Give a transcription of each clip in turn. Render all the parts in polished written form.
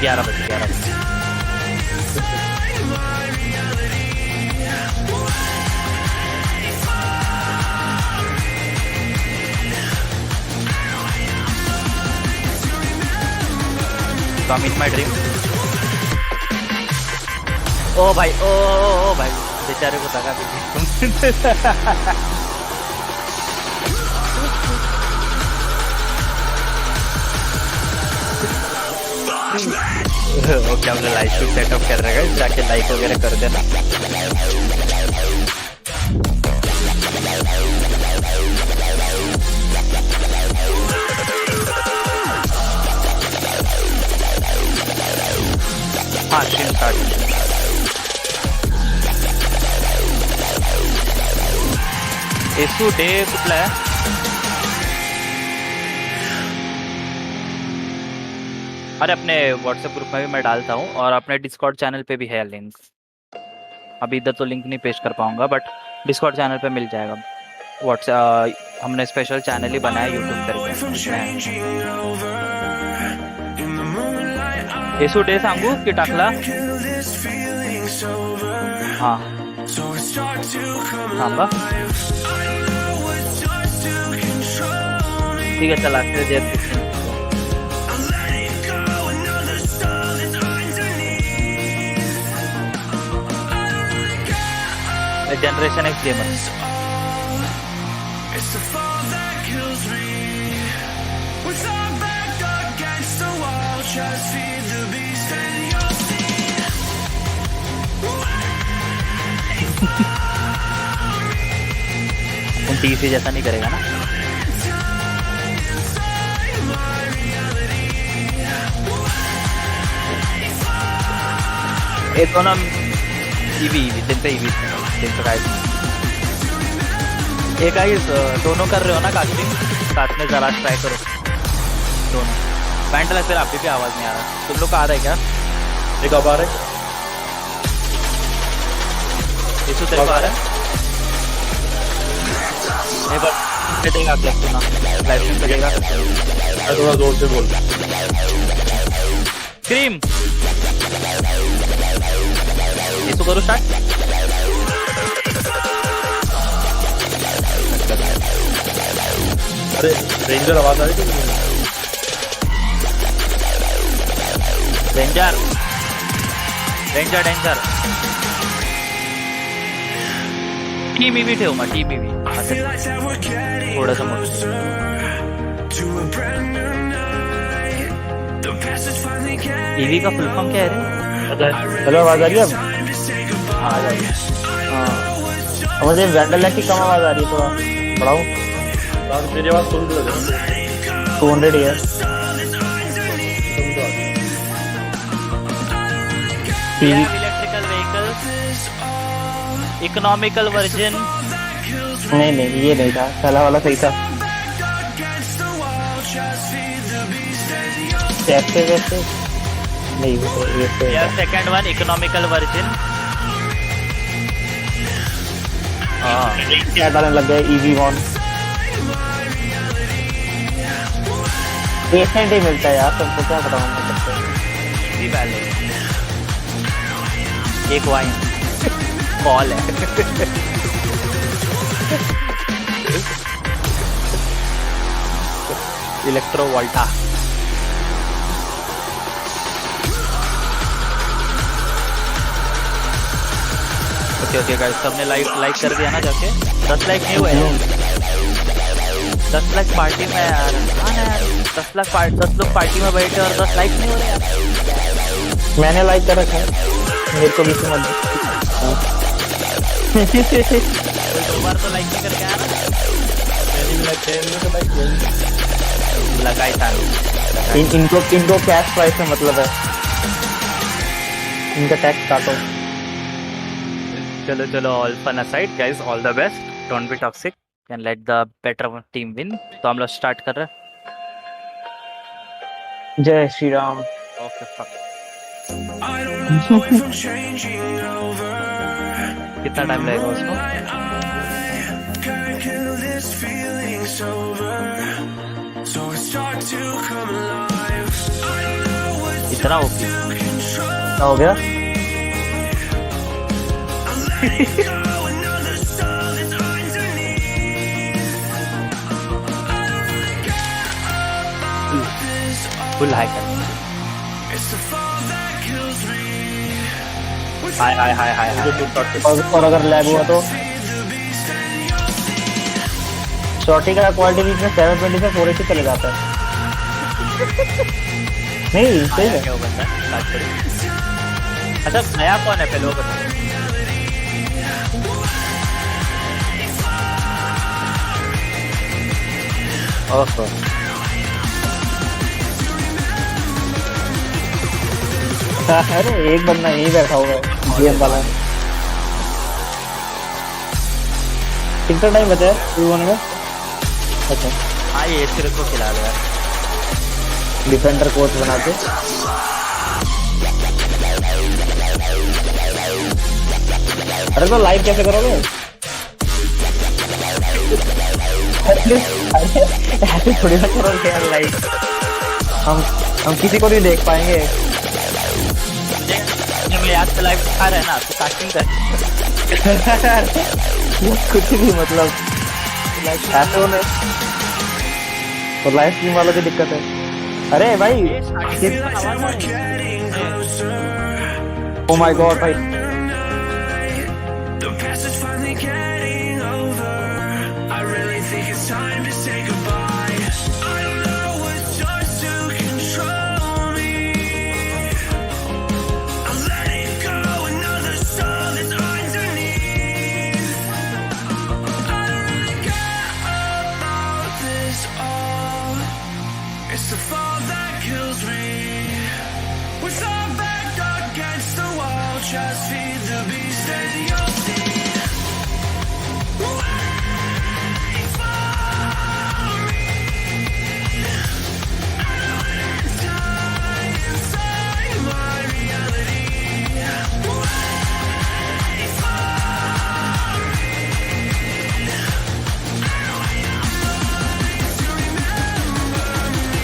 11 बजे 11 बजे। Come in my dream। ओ भाई ओ भाई बेचारे को दगा दीजिए। ओके हमने लाइव भी सेटअप कर रहे हैं, जाके लाइक वगैरह कर देना। हाँ स्ट्रीम स्टार्ट। डे कुठला है? अरे अपने व्हाट्सएप ग्रुप में भी मैं डालता हूँ और अपने डिस्कॉर्ड चैनल पे भी है लिंक। अभी इधर तो लिंक नहीं पेश कर पाऊंगा बट डिस्कॉर्ड चैनल पे मिल जाएगा। व्हाट्सएप हमने स्पेशल चैनल ही बनाया यूट्यूब करके। एसू डे सांगू की टाकला? हाँ थांबा ठीक है चला जनरेशन एक्स गेमर। टीसी जैसा नहीं करेगा ना? ये दोनों ईवी दिन पे ईवी दिन पे गाइस। एक गाइस दोनों कर रहे हो ना कास्टिंग साथ में, जरा ट्राई करो दोनों। बैंड लग फिर आप भी आवाज नहीं आ रहा। तुम लोग का आ रहा है क्या? एक अब आ रहा है। इसको तेरे को आ रहा है? नहीं बट देगा क्या सुना लाइव स्ट्रीम पे देगा। थोड़ा जोर से बोल। क्रीम इसको करो स्टार्ट। अरे रेंजर आवाज आ रही थी। Danger danger danger team EV ठेव मग टीम ईवी थोडंसं मोठं। ईवी का फुल फॉर्म क्या है रे? हेलो आवाज आ रही है अब? हाँ आ रही है। हाँ मुझे वैंडल की कम आवाज आ रही है, थोड़ा बढ़ाओ। मेरी आवाज सुन लो 200 है। Electrical vehicles economical version. नहीं ये नहीं था, पहला वाला सही था। वैसे नहीं यार सेकंड वन इकोनॉमिकल वर्जन। हाँ क्या डालने लग गए ईवी वन। पेशेंट ही मिलता है यार, तुमको क्या बताऊंगा। एक वाइन कॉल है। इलेक्ट्रो वोल्टा। ओके गाइस सबने लाइक कर दिया ना जाके? 10 लाइक नहीं हुए हैं। 10 लाख पार्टी में यार। हाँ यार 10 लोग पार्टी में बैठे और 10 लाइक नहीं हो रहे यार। मैंने लाइक कर रखा है, मेरे को भी समझ। दो बार तो लाइक नहीं करके आया ना? लगाई था इनको कैश प्राइस में मतलब है, इनका टैक्स काटो। चलो all fun aside guys, all the best, don't be toxic and let the better team win. तो हम लोग स्टार्ट कर रहे हैं। जय श्री राम। ओके कितना टाइम लगेगा उसको? इतना ओपी क्या हो गया? फुल हाई कर हाय हाय हाय हाय और अगर लैग हुआ तो शॉटी का क्वालिटी बीच में 720 से 480 चले जाता है। नहीं सही है। क्या बंदा अच्छा नया कौन है पहले वो बताओ। ओहो अरे एक बंदा यहीं बैठा हुआ है गेम वाला। कितना टाइम बचा है 2-1 में? अच्छा हाँ ये सिर्फ को खिला दो यार डिफेंडर कोच बना के। अरे तो लाइव कैसे करोगे? ऐसे थोड़ी ना करोगे यार लाइव। हम किसी को नहीं देख पाएंगे। मैं याद से लाइव दिखा रहे हैं ना तो कास्टिंग कर कुछ भी मतलब ऐसे होने तो लाइव स्ट्रीम वालों की दिक्कत है। अरे भाई ओ माय गॉड भाई Just feed the beast and you'll see. Wait for me. I know it's time inside my reality. Wait for me. I know you're going to remember me.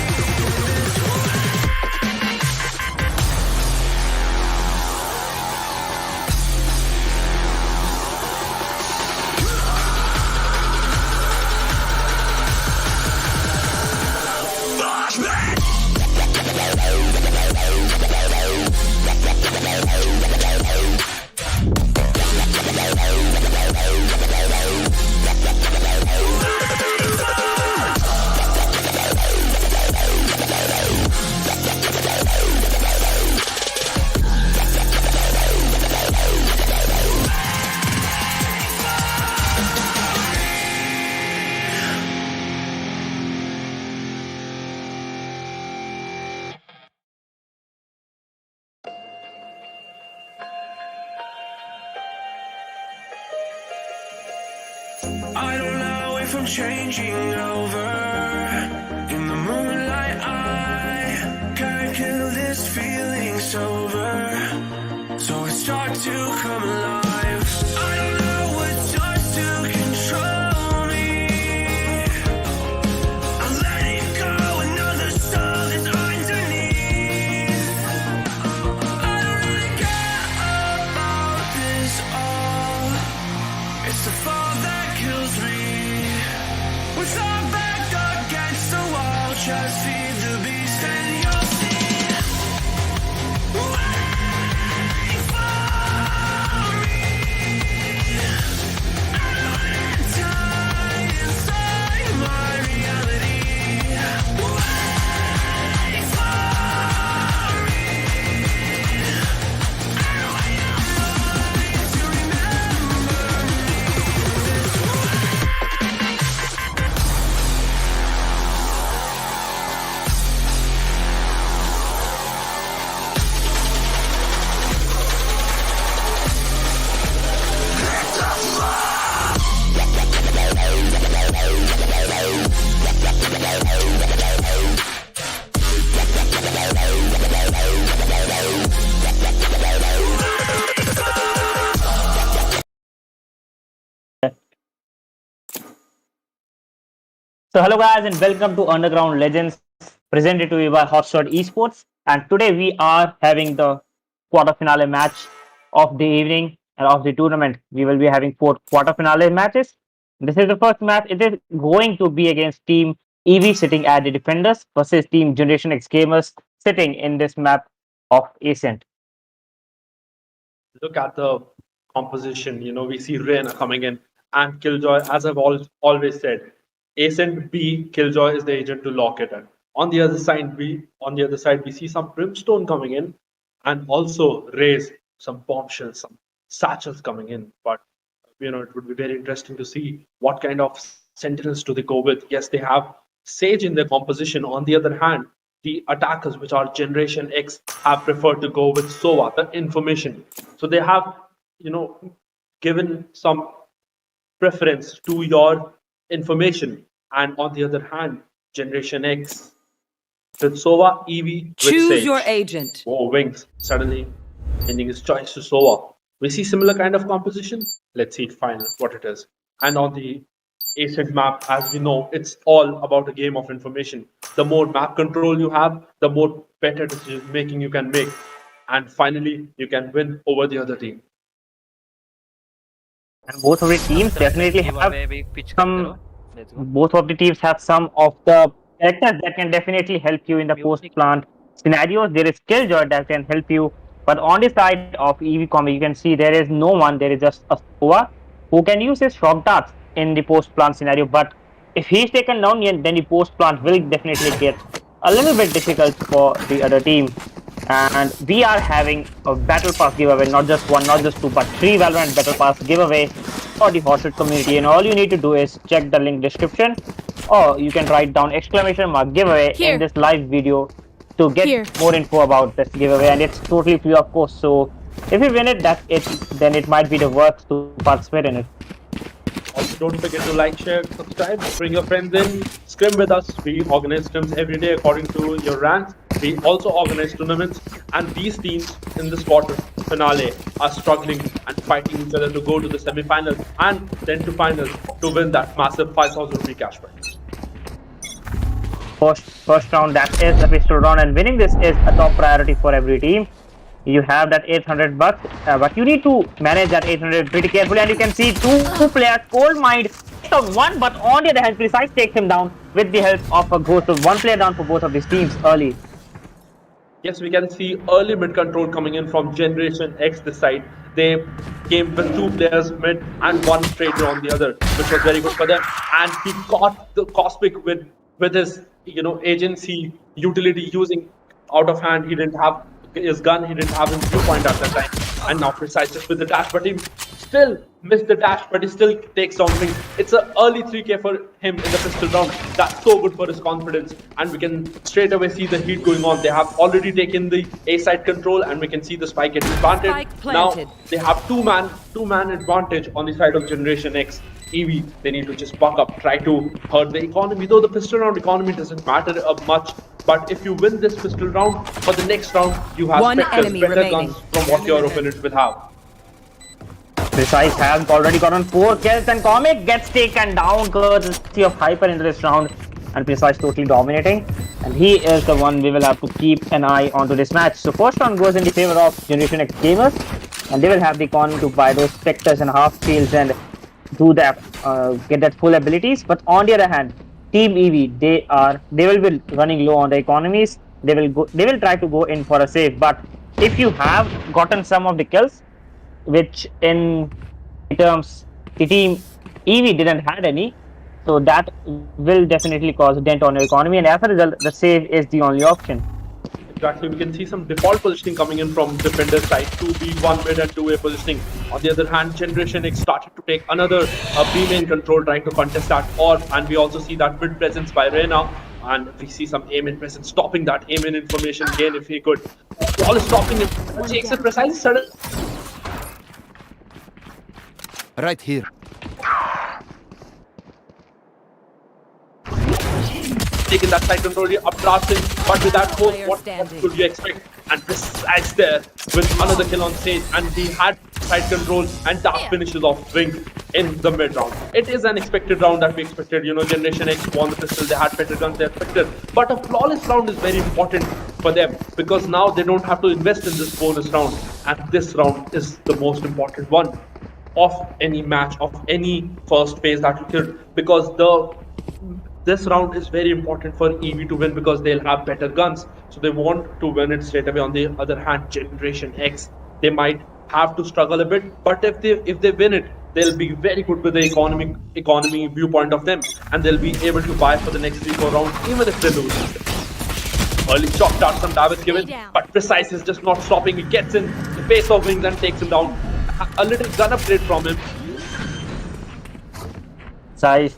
I don't know if I'm changing over. In the moonlight I can't kill this feeling sober. So it starts to come alive. I don't know what starts to control me. I'm letting go another soul that's underneath. I don't really care about this all. It's the fall that kills me. With our back against the wall, just feed the beast and you'll see. Wait for me. I know it's time inside my reality. Wait for me. I know you're going to remember me. So hello guys and welcome to Underground Legends presented to you by HotShot Esports. And today we are having the quarter finale match of the evening and of the tournament. We will be having four quarter finale matches. This is the first match. It is going to be against Team EV sitting at the defenders versus Team Generation X Gamers sitting in this map of Ascent. Look at the composition. We see Reyna coming in and Killjoy, as I've always said, Ascent B, Killjoy is the agent to lock it in. On the other side, we see some Brimstone coming in and also Raze, some bombshells, some satchels coming in. But it would be very interesting to see what kind of sentinels do they go with. Yes, they have Sage in their composition. On the other hand, the attackers, which are Generation X, have preferred to go with Sova, the information. So they have, given some preference to your information. And on the other hand, Generation X with Sova, Eevee with Choose Sage. your agent. Oh, Wings suddenly changing his choice to Sova. We see similar kind of composition. Let's see final what it is. And on the Ascent map, as we know, it's all about a game of information. The more map control you have, the more better decision making you can make. And finally, you can win over the other team. And both of the teams definitely have Giveaway भी pitch करते some. रहो. Let's go. Both of the teams have some of the characters that can definitely help you in the post-plant scenarios. There is Killjoy that can help you, but on the side of EV Combi, you can see there is no one. There is just a Sova who can use his shock darts in the post-plant scenario. But if he is taken down, then the post-plant will definitely get a little bit difficult for the other team. And we are having a Battle Pass giveaway, not just one, not just two, but three Valorant Battle Pass giveaway for the HotShot community. And all you need to do is check the link description, or you can write down ! giveaway in this live video to get more info about this giveaway. And it's totally free, of course. So if you win it, then it might be the worth to participate in it. Also, don't forget to like, share, subscribe, bring your friends in, scrim with us. We organize scrims every day according to your ranks. We also organize tournaments, and these teams in this quarter finale are struggling and fighting each other to go to the semi-finals and then to finals to win that massive 5,000 rupee cash prize. First round, that is the pistol round, and winning this is a top priority for every team. You have that 800 bucks, but you need to manage that 800 pretty carefully. And you can see two players cold mind one, but on the other hand, Precise takes him down with the help of a ghost. So one player down for both of these teams early. Yes, we can see early mid control coming in from Generation X this side. They came with two players mid and one traitor on the other, which was very good for them. And he got the Cosmic with his agency utility using out of hand. He didn't have his gun, he didn't have his viewpoint at that time. And now Precise just with the dash, but he still missed the dash, but he still takes down things. It's an early 3k for him in the pistol round. That's so good for his confidence, and we can straight away see the heat going on. They have already taken the A side control, and we can see the spike getting planted. Now they have two man advantage on the side of Generation X. Eevee, they need to just buck up, try to hurt the economy. Though the pistol round economy doesn't matter much, but if you win this pistol round, for the next round you have better guns from what your opponent will have. Precise has already gotten 4 kills, and Comic gets taken down courtesy of Hyper in this round, and Precise totally dominating, and he is the one we will have to keep an eye onto this match. So first round goes in the favor of Generation X Gamers, and they will have the economy to buy those specters and half shields and do that, get that full abilities. But on the other hand, Team EV, they will be running low on the economies. They will try to go in for a save. But if you have gotten some of the kills, which in terms the team EV didn't had any, so that will definitely cause a dent on your economy, and as a result, the save is the only option. Exactly, we can see some default positioning coming in from defender side, 2B, 1 mid and 2A positioning. On the other hand, Generation X started to take another B main control, trying to contest that orb, and we also see that mid presence by Reyna, and we see some A main presence stopping that A main information gain if he could. All is stopping it, takes it precise sudden. Right here. taking that side control here, updrafting, but with that force, what could you expect? And Precise there with another kill on stage, and he had side control and dark finishes off Wing in the mid round. It is an expected round that we expected. You know, Generation X won the pistol, they had better guns, they expected. But a flawless round is very important for them because now they don't have to invest in this bonus round, and this round is the most important one of any match, of any first phase that you killed, because this round is very important for EV to win because they'll have better guns, so they want to win it straight away. On the other hand, Generation X, they might have to struggle a bit, but if they win it, they'll be very good with the economy viewpoint of them, and they'll be able to buy for the next 3-4 rounds even if they lose. Early shock dart, some damage given, but Precise is just not stopping. He gets in the face of Wings and takes him down. A little gun upgrade from him. Size,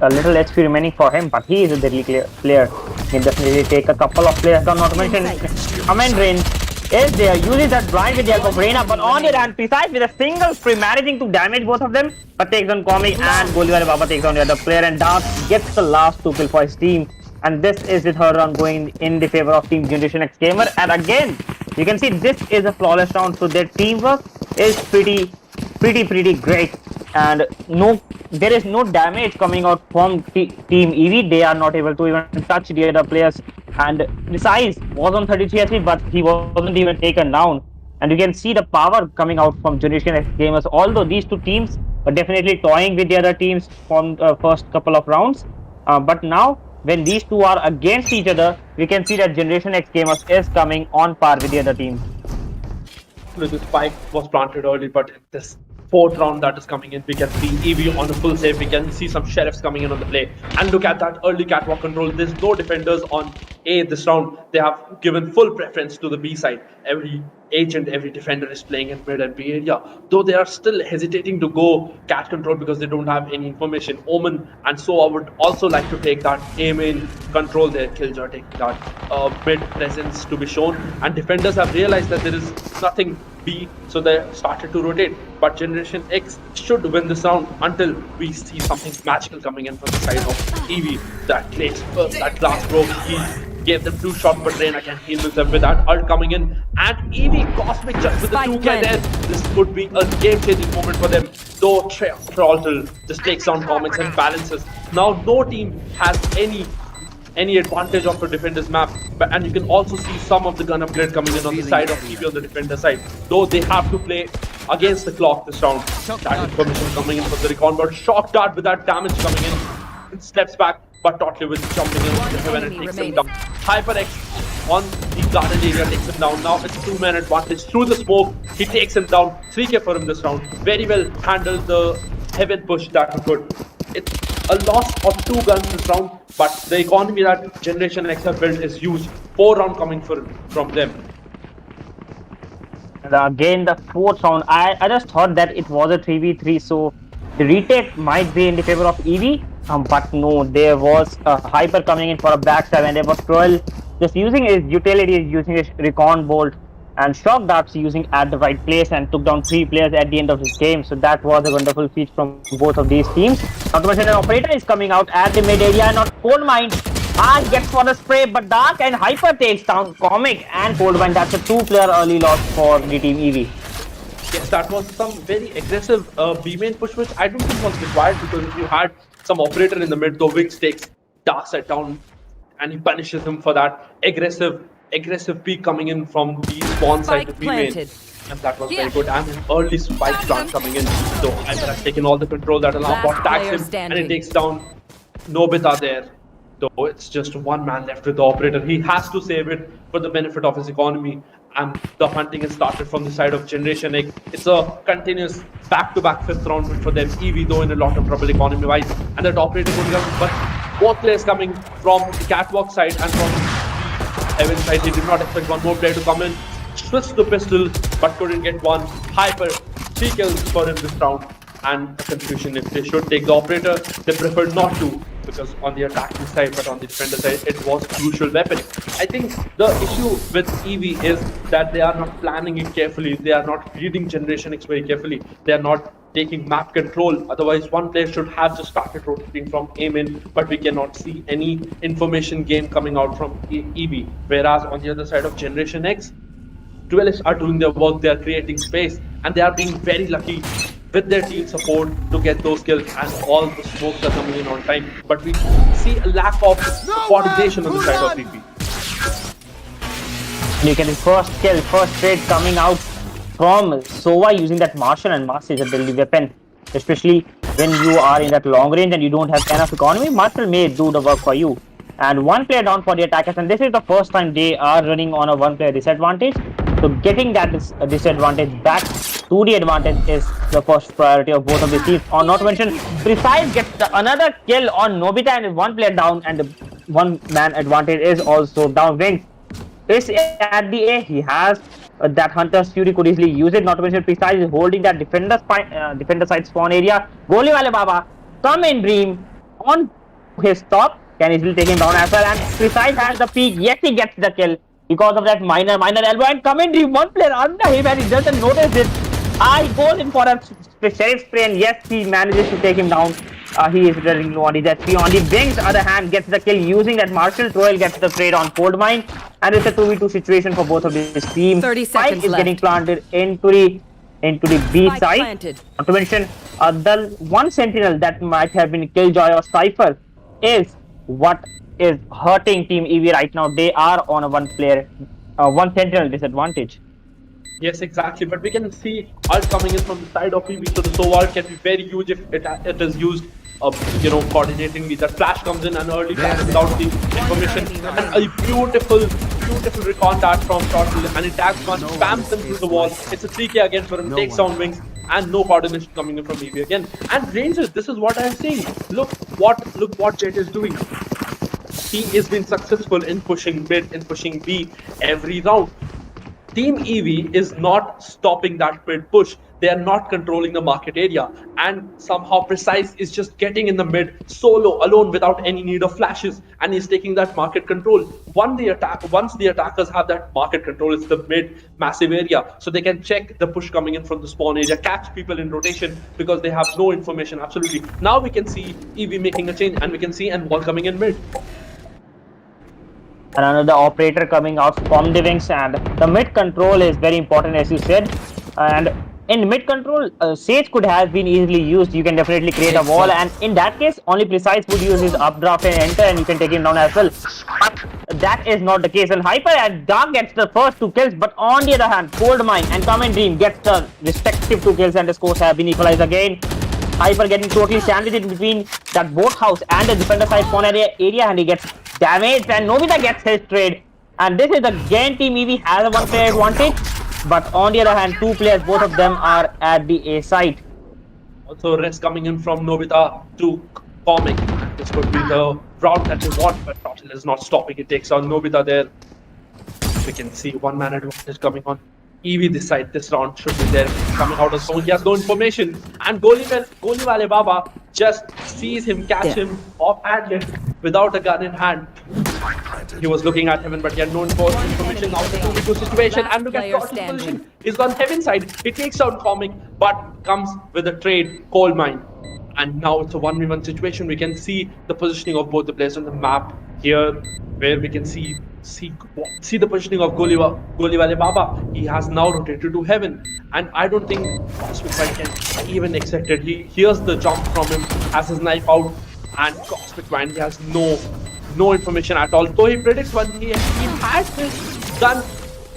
a little HP remaining for him, but he is a deadly player. He can definitely take a couple of players down, not to mention Command Range is there, uses that blind with the help of Reina, but on the other hand, Precise with a single spray managing to damage both of them, but takes on Comic and Goliwale Baba takes on the other player, and Dark gets the last 2 kills for his team. And this is the third round going in the favor of Team Generation X Gamer. And again, you can see this is a flawless round, so their teamwork is pretty great. And there is no damage coming out from Team EV. They are not able to even touch the other players. And Precise was on 33 HP, but he wasn't even taken down. And you can see the power coming out from Generation X Gamers. Although these two teams were definitely toying with the other teams from the first couple of rounds, but now, when these two are against each other, we can see that Generation X Gamers is coming on par with the other team. The spike was planted early, but in this 4th round that is coming in, we can see EV on a full save. We can see some Sheriffs coming in on the play. And look at that early catwalk control. There's no defenders on A this round. They have given full preference to the B side. Every agent, every defender is playing in mid and B area, though they are still hesitating to go cat control because they don't have any information. Omen and so I would also like to take that A main control there. Killjoy take that mid presence to be shown, and defenders have realized that there is nothing B, so they started to rotate. But Generation X should win this round until we see something magical coming in from the side of EV. That glass broke. He gave them 2 shots, but Reina can heal them with that ult coming in. And EV Cosmic just with the 2k there. This could be a game-changing moment for them. Though Trolltle just takes down Comics and balances. Now no team has any advantage of a defender's map, and you can also see some of the gun upgrade coming in on the side of EV on the defender side. Though they have to play against the clock this round. That information coming in from the recon, but Shock Dart with that damage coming in. It steps back, but Totley with jumping in when it takes him down. HyperX on the garden area takes him down. Now it's 2-man advantage through the smoke. He takes him down. 3k for him this round. Very well handled the heaven push that was good. It's a loss of 2 guns this round, but the economy that Generation X have built is huge. 4 round coming from them. And again, the 4th round, I just thought that it was a 3v3, so the retake might be in the favor of EV, but no, there was a Hyper coming in for a backstab, and there was Troll just using his utility, using his recon bolt and Shock Darts using at the right place, and took down 3 players at the end of this game. So that was a wonderful feat from both of these teams. Not to mention an operator is coming out at the mid area, not Cold Mine. Ash gets for the spray, but Dark and Hyper takes down Comic and Cold Mine. That's a 2-player early loss for the team EV. Yes, that was some very aggressive B main push, which I don't think was required, because if you had some operator in the mid, the Wings takes Dark side down and he punishes him for that aggressive peek coming in from the spawn side to B main. And that was very good. And an early spike plant coming in. So Hyper has taken all the control. That alarm bot tags him and it takes down Nobita there. Though it's just 1 man left with the operator. He has to save it for the benefit of his economy. And the hunting has started from the side of Generation X. It's a continuous back-to-back 5th round for them. EV though in a lot of trouble economy-wise. And that operator going up. But both players coming from the catwalk side and from the heaven side. He did not expect one more player to come in. Switched the pistol, but couldn't get one. Hyper, 3 kills for him this round. And a confusion, if they should take the operator, they preferred not to, because on the attacking side, but on the defender side, it was a crucial weapon. I think the issue with EV is that they are not planning it carefully. They are not reading Generation X very carefully. They are not taking map control. Otherwise, one player should have just started rotating from aim in, but we cannot see any information gain coming out from EV. Whereas on the other side of Generation X, duelists are doing their work, they are creating space, and they are being very lucky with their team support to get those kills, and all the smokes are coming in on time. But we see a lack of coordination on the side of PP. You can first kill, first trade coming out from Sova using that Marshall, and Marshall is a deadly weapon, especially when you are in that long range and you don't have enough economy. Marshall may do the work for you. And one player down for the attackers, and this is the first time they are running on a one player disadvantage. So getting that disadvantage back to the advantage is the first priority of both of the teams. Or not to mention, Precise gets another kill on Nobita, and one player down, and the one man advantage is also down. Wings is at the A. He has that Hunter's Fury, could easily use it. Not to mention, Precise is holding that defender side spawn area. Goli wale Baba come in Dream on his top, can easily take him down as well. And Precise has the peak. Yes, he gets the kill because of that minor elbow, and come in Dream, one player under him, and he doesn't notice it. He goes in for a sheriff spray, and yes, he manages to take him down. He is running low on his HP. On the Wings, other hand, gets the kill using that Marshall. Troel gets the trade on Cold Mine, and it's a 2v2 situation for both of these teams. 30 Spike seconds is left. getting planted into the B Spike side. planted. Not to mention, the one sentinel that might have been Killjoy or Cypher is what is hurting Team EV right now. They are on a one sentinel disadvantage. Yes, exactly. But we can see ult coming in from the side of EV, so the Sova ult can be very huge if it is used, coordinatingly. That flash comes in, an early flash without the information, and a beautiful recon dart from Turtle, and it tags one, spams them through the wall. It's a 3k again for him, takes down Wings, and no coordination coming in from EV again. And Rangers, this is what I'm saying. Look what Jet is doing. He is being successful in pushing mid, in pushing B every round. Team EV is not stopping that mid push. They are not controlling the market area, and somehow Precise is just getting in the mid solo, alone, without any need of flashes, and he's taking that market control. Once the attackers have that market control, it's the mid massive area, so they can check the push coming in from the spawn area, catch people in rotation because they have no information. Absolutely. Now we can see EV making a change, and we can see an wall coming in mid. And another operator coming out from the Wings, and the mid control is very important, as you said. And in mid control, Sage could have been easily used. You can definitely create a wall, and in that case, only Precise would use his updraft and enter, and you can take him down as well. But that is not the case. And Hyper and Dark gets the first 2 kills, but on the other hand, Cold Mine and Common Dream gets the respective 2 kills, and the scores have been equalized again. Hyper getting totally sandwiched in between that boathouse and the defender side spawn area, and he gets damaged, and Nobita gets his trade. And this is again Team EV has a one player advantage, but on the other hand, 2 players, both of them are at the A side. Also, rest coming in from Nobita to Comic. This could be the route that we want, but Turtle is not stopping. It takes on Nobita there. We can see one man advantage coming on EV this side. This round should be there. Coming out of zone, he has no information, and Goli wale Baba just sees him, catch him off-handed without a gun in hand. He was looking at Heaven, but he had no information. Now the 2v2 situation, and look at Player Turtle's standing. position. He's on Heaven side. He takes out Comic, but comes with a trade, Coal Mine. And now it's a 1v1 situation. We can see the positioning of both the players on the map here, where we can see the positioning of Goli wale Baba. He has now rotated to Heaven, and I don't think Cosmic Mind can even accept it. He hears the jump from him, has his knife out, and Cosmic Mind, he has no information at all. Though he predicts one, he had his gun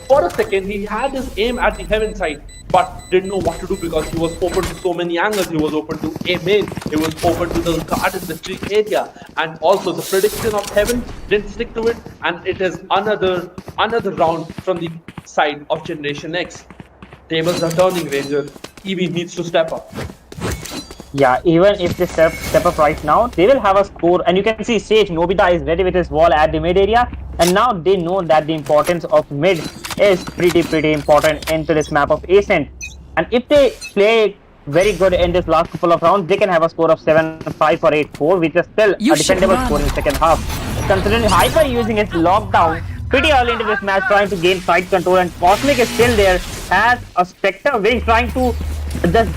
for a second. He had his aim at the Heaven side, but didn't know what to do because he was open to so many angles. He was open to A main, he was open to the guard in the tree area, and also the prediction of Heaven didn't stick to it, and it is another round from the side of Generation X. Tables are turning, Ranger. EV needs to step up. Yeah, even if they step up right now, they will have a score. And you can see Sage, Nobita is ready with his wall at the mid area, and now they know that the importance of mid is pretty important into this map of Ascent. And if they play very good in this last couple of rounds, they can have a score of 7-5 or 8-4, which is still a defendable score in the second half. Considering Hyper using his lockdown pretty early into this match, trying to gain side control, and Cosmic is still there as a Spectre Wing trying to just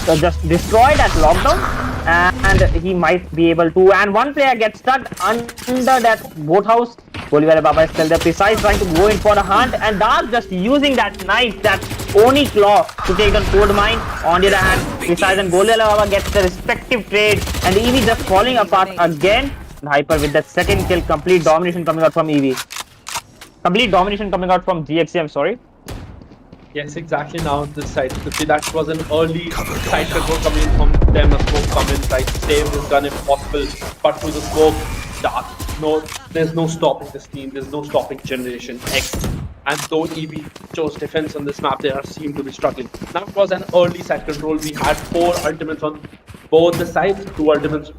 just destroy that lockdown, and he might be able to. And one player gets stuck under that boathouse. Golivale Baba is still there, precise, trying to go in for a hunt, and Dark just using that knife, that Oni claw, to take down Cold Mine. On the other hand, precise and Golivale Baba gets the respective trade, and Eevee just falling apart again. Hyper with the second kill, complete domination coming out from Eevee. Complete domination coming out from GXC, I'm sorry. Yes, exactly. Now this side, you see that was an early side control coming in from them. A smoke coming, try to save this gun if possible, but through the smoke, Dark. No, there's no stopping this team. There's no stopping Generation X. And though EV chose defense on this map, they are seem to be struggling. Now it was an early side control. We had 4 ultimates on both the sides, 2 ultimates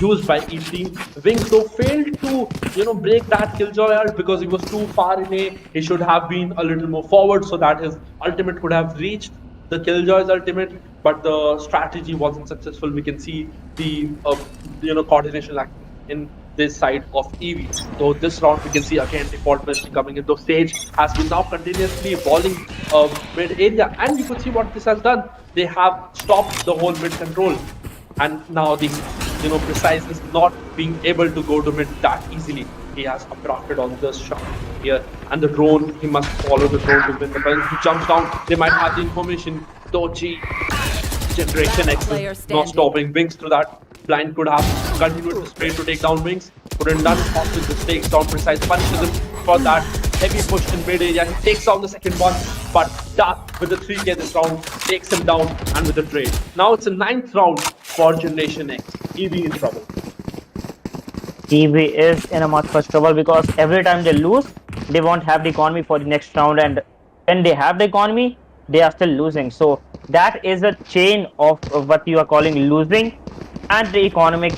used by each team. Wings though failed to break that killjoy ult because he was too far in A. He should have been a little more forward so that his ultimate could have reached the killjoy's ultimate, but the strategy wasn't successful. We can see the coordination lack in this side of Eevee. So this round we can see again default position coming in. Though Sage has been now continuously walling mid area, and you could see what this has done. They have stopped the whole mid control, and now the Precise is not being able to go to mid that easily. He has abducted on this shot here, and the drone, he must follow the drone to win the battle. He jumps down, they might have the information. Doji, Generation X is not stopping. Wings through that blind could have continued to spray to take down Wings. Couldn't done after this takes down Precise, punishes him for that heavy push in mid area. He takes down the second one, but Dark with the 3k this round takes him down and with the trade. Now it's a 9th round for Generation X. Eevee in trouble. Eevee is in a much worse trouble because every time they lose, they won't have the economy for the next round, and when they have the economy, they are still losing. So that is a chain of what you are calling losing and the economic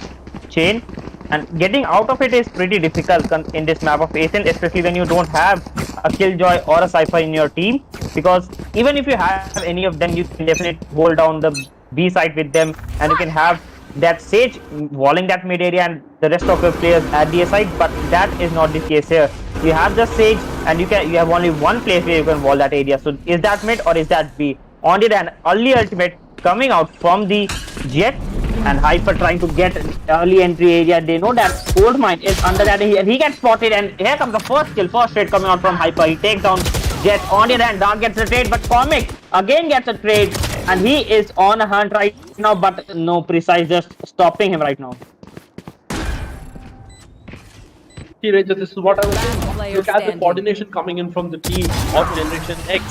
chain, and getting out of it is pretty difficult in this map of Ascent, especially when you don't have a Killjoy or a Cypher in your team, because even if you have any of them, you can definitely hold down the B side with them, and you can have that Sage walling that mid area and the rest of your players at the A side, but that is not the case here. You have the Sage and you have only one place where you can wall that area. So is that mid or is that B? On the other hand, early ultimate coming out from the Jet, and Hyper trying to get early entry area. They know that Cold Mine is under that, and he gets spotted, and here comes the first kill, first trade coming out from Hyper. He takes down Jet. On the other hand, Dark gets a trade, but Comic again gets a trade, and he is on a hunt right now, but no Precise just stopping him right now. See, Ranger, this is what I was saying. Look at the coordination coming in from the team of Generation X.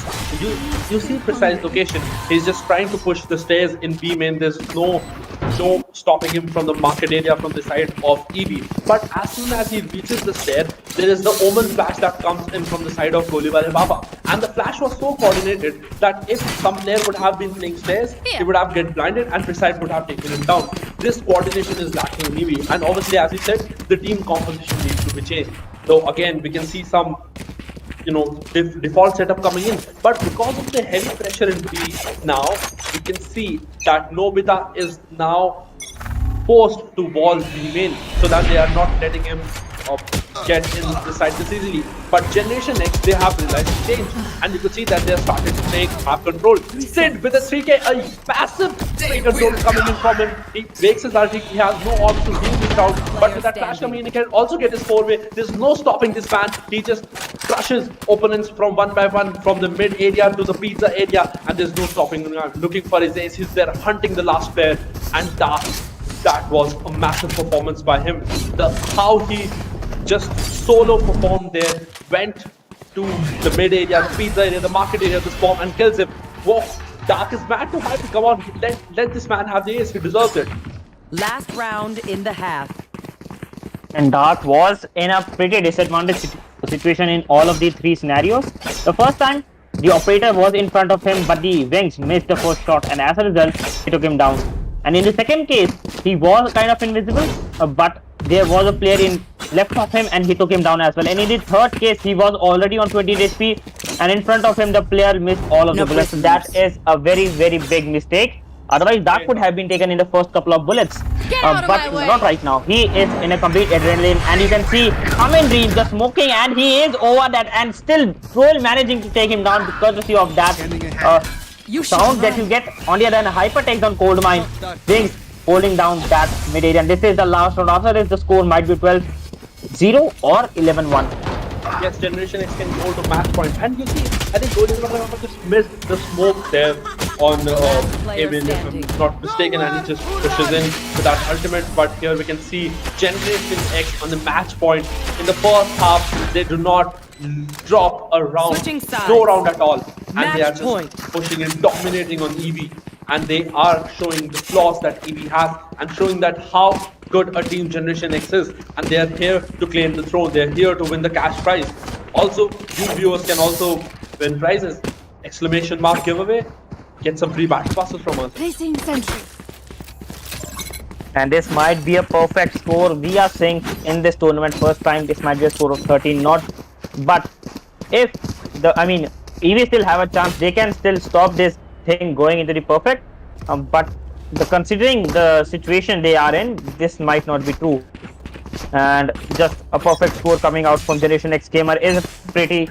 You see Precise location. He's just trying to push the stairs in B main. There's no stopping him from the market area from the side of Eevee. But as soon as he reaches the stair, there is the Omen flash that comes in from the side of Golivale Baba. And the flash was so coordinated that if some player would have been playing stairs, he would have get blinded and Precise would have taken him down. This coordination is lacking in Eevee. And obviously, as he said, the team composition needs to be changed. So again, we can see some default setup coming in, but because of the heavy pressure in B now, we can see that Nobita is now forced to wall B main so that they are not letting him get in the side this easily. But Generation X, they have realized the change, and you could see that they are starting to take map control. Sid with a 3k, a massive 3 control coming in from him. He breaks his ulti, he has no option to win this round, but with that flash coming in, he can also get his 4-way. There's no stopping this man. He just crushes opponents from one by one, from the mid area to the pizza area, and there's no stopping him. Looking for his ace, he's there hunting the last player, and that was a massive performance by him. How he just solo performed there, went to the mid area, the pizza area, the market area, the spawn, and kills him. Whoa, Dark is mad to Hyper. Come on, let this man have the ace. He deserves it. Last round in the half. And Dark was in a pretty disadvantaged situation in all of the 3 scenarios. The first time, the operator was in front of him, but the Wings missed the first shot, and as a result, he took him down. And in the second case, he was kind of invisible, but there was a player in left of him and he took him down as well. And in the third case, he was already on 20 HP, and in front of him, the player missed all of the bullets. That is a very, very big mistake. Otherwise, Dark could have been taken in the first couple of bullets, but not right now. He is in a complete adrenaline, and you can see Commentary just smoking, and he is over that, and still Troll managing to take him down because of that You sound that shine. you get on the other hand. Hyper takes on Cold Mine, Wings holding down that mid area. And this is the last round. After this, the score might be 12-0 or 11-1. Yes, Generation X can go to match point. And you see, I think Golden Rama just missed the smoke there on player Avian, if standing. I'm not mistaken, and he just pushes in with that ultimate. But here we can see Generation X on the match point. In the first half, they do not drop a round, Switching sides. no round at all. And they are Match just point. pushing and dominating on EV. And they are showing the flaws that EV has and showing that how good a team Generation X is. And they are here to claim the throne. They're here to win the cash prize. Also, you viewers can also win prizes. Exclamation mark giveaway. Get some free battle passes from us. Placing sentry. And this might be a perfect score. We are seeing in this tournament first time this might be a score of 13, not. But if EV still have a chance, they can still stop this thing going into the perfect. But considering the situation they are in, this might not be true. And just a perfect score coming out from Generation X Gamer is pretty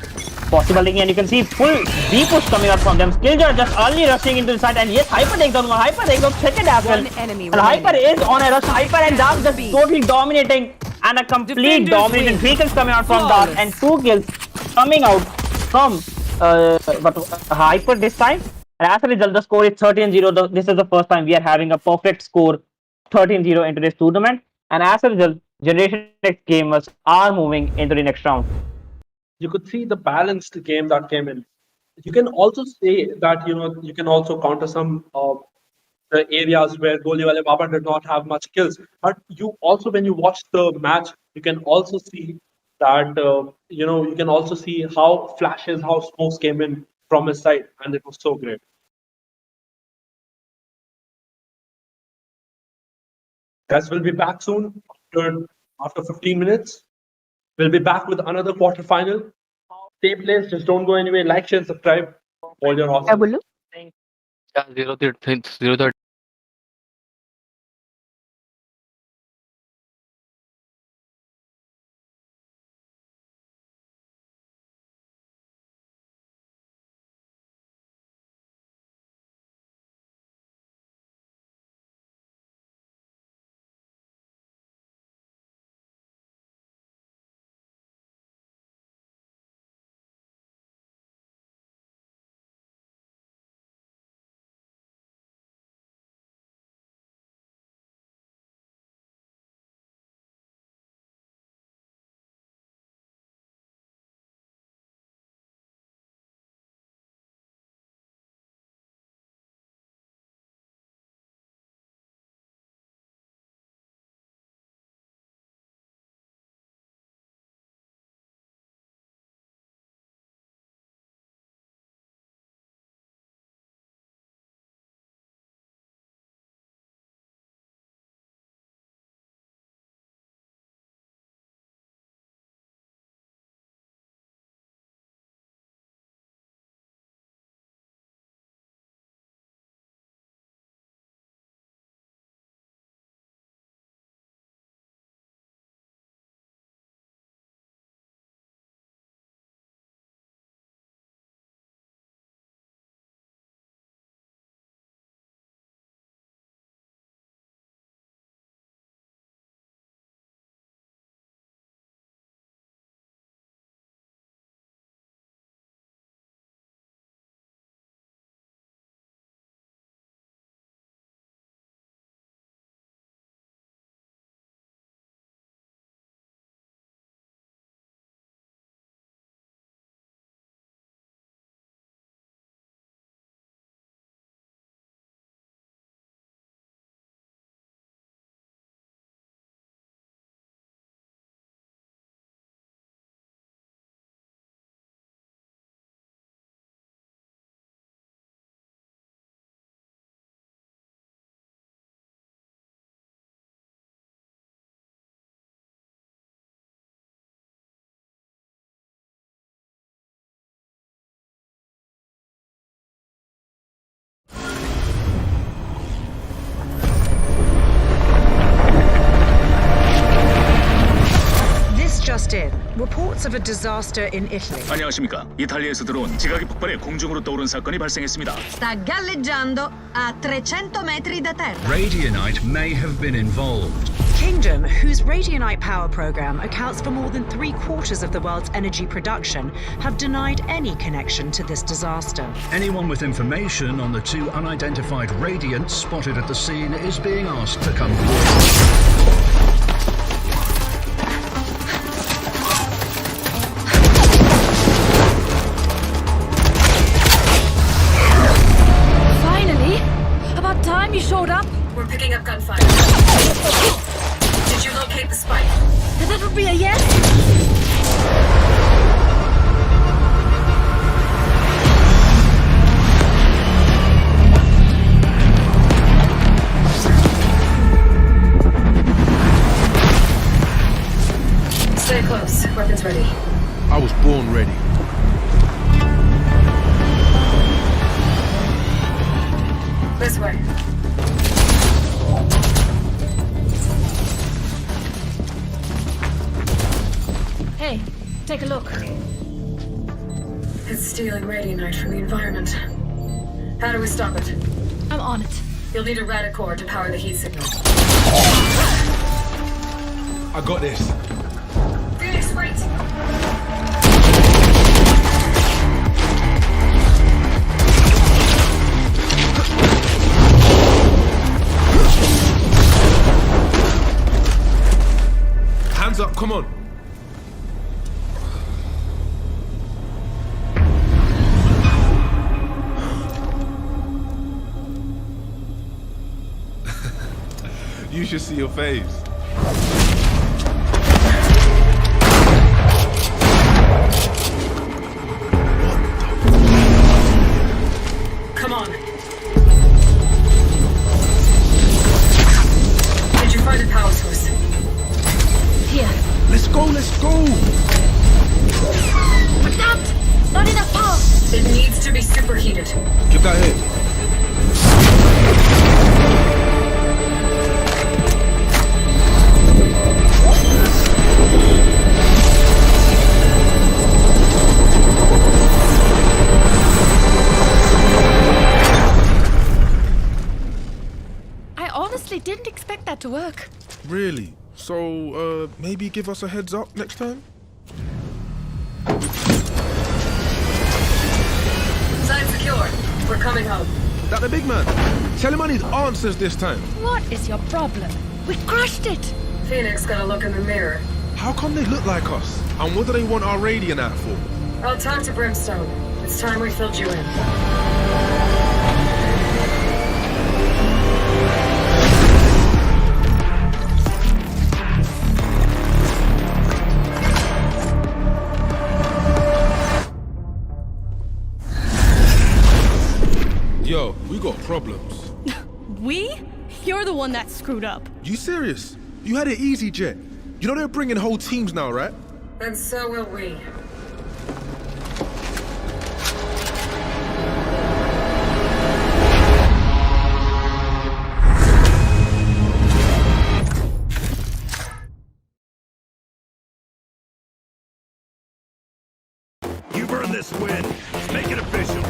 possible. And you can see full B push coming out from them. Skilljoy just early rushing into the side, and yes, Hyper takes on one. Hyper takes on second as well. One enemy And Hyper remaining. is on a rush. Hyper and Dark just totally dominating, and a complete Defenders domination. win. 3 kills coming out from Dark and 2 kills coming out from Hyper this time. And as a result, the score is 13-0. This is the first time we are having a perfect score 13-0 into this tournament. And as a result, Generation X gamers are moving into the next round. You could see the balanced game that came in. You can also say that you can also counter some the areas where Goliwale Baba did not have much kills. But you also, when you watch the match, you can also see that you can also see how flashes, how smokes came in from his side, and it was so great. Guys, we'll be back soon after 15 minutes. We'll be back with another quarterfinal. Stay placed, just don't go anywhere. Like, share, subscribe. Hold your horses. Yeah, 0-30. reports of a disaster in Italy. 안녕하십니까. 이탈리아에서 들어온 지각이 폭발해 공중으로 떠오른 사건이 발생했습니다. Sta galleggiando a 300 metri da terra. Radionite may have been involved. Kingdom, whose Radionite power program accounts for more than 3/4 of the world's energy production, have denied any connection to this disaster. Anyone with information on the two unidentified radiants spotted at the scene is being asked to come forward. Finally! About time you showed up. We're picking up gunfire. Did you locate the spike? That would be a yes? Stay close. Weapons ready. I was born ready. This way. Hey, take a look. It's stealing radionite from the environment. How do we stop it? I'm on it. You'll need a radicore to power the heat signal. I got this. Phoenix, wait! Hands up, come on. You should see your face. Come on. Did you find a power source? Here. Let's go, let's go. But not enough power. It needs to be superheated. Get that hit. I honestly didn't expect that to work. Really? So, maybe give us a heads up next time? Site secure. We're coming home. That the big man. Tell him I need answers this time. What is your problem? We crushed it. Phoenix got a look in the mirror. How come they look like us? And what do they want our Radiant for? I'll talk to Brimstone. It's time we filled you in. Yo, we got problems. We? You're the one that screwed up. You serious? You had it easy, Jet. You know they're bringing whole teams now, right? And so will we. You've earned this win. Let's make it official.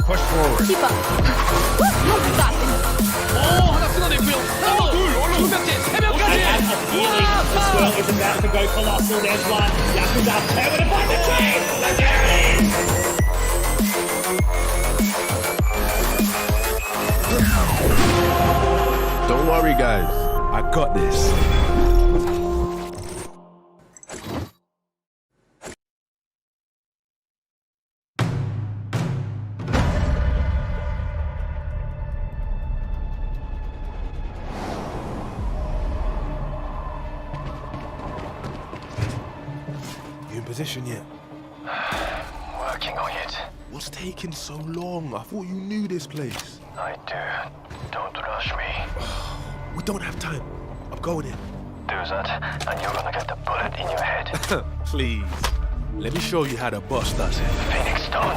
Push forward. Keep up. You got this. 하나 끊어냈고요. 하나, 둘, 얼른 세 명째, 세 명까지. Well, is about to go colossal. There's one. Yakuza able to find the train. And there it is. Don't worry, guys. I got this. position yet? Working on it. What's taking so long? I thought you knew this place. I do. Don't rush me. We don't have time. I'm going in. Do that, and you're gonna get the bullet in your head. Please. Let me show you how the boss does it. Phoenix, don't.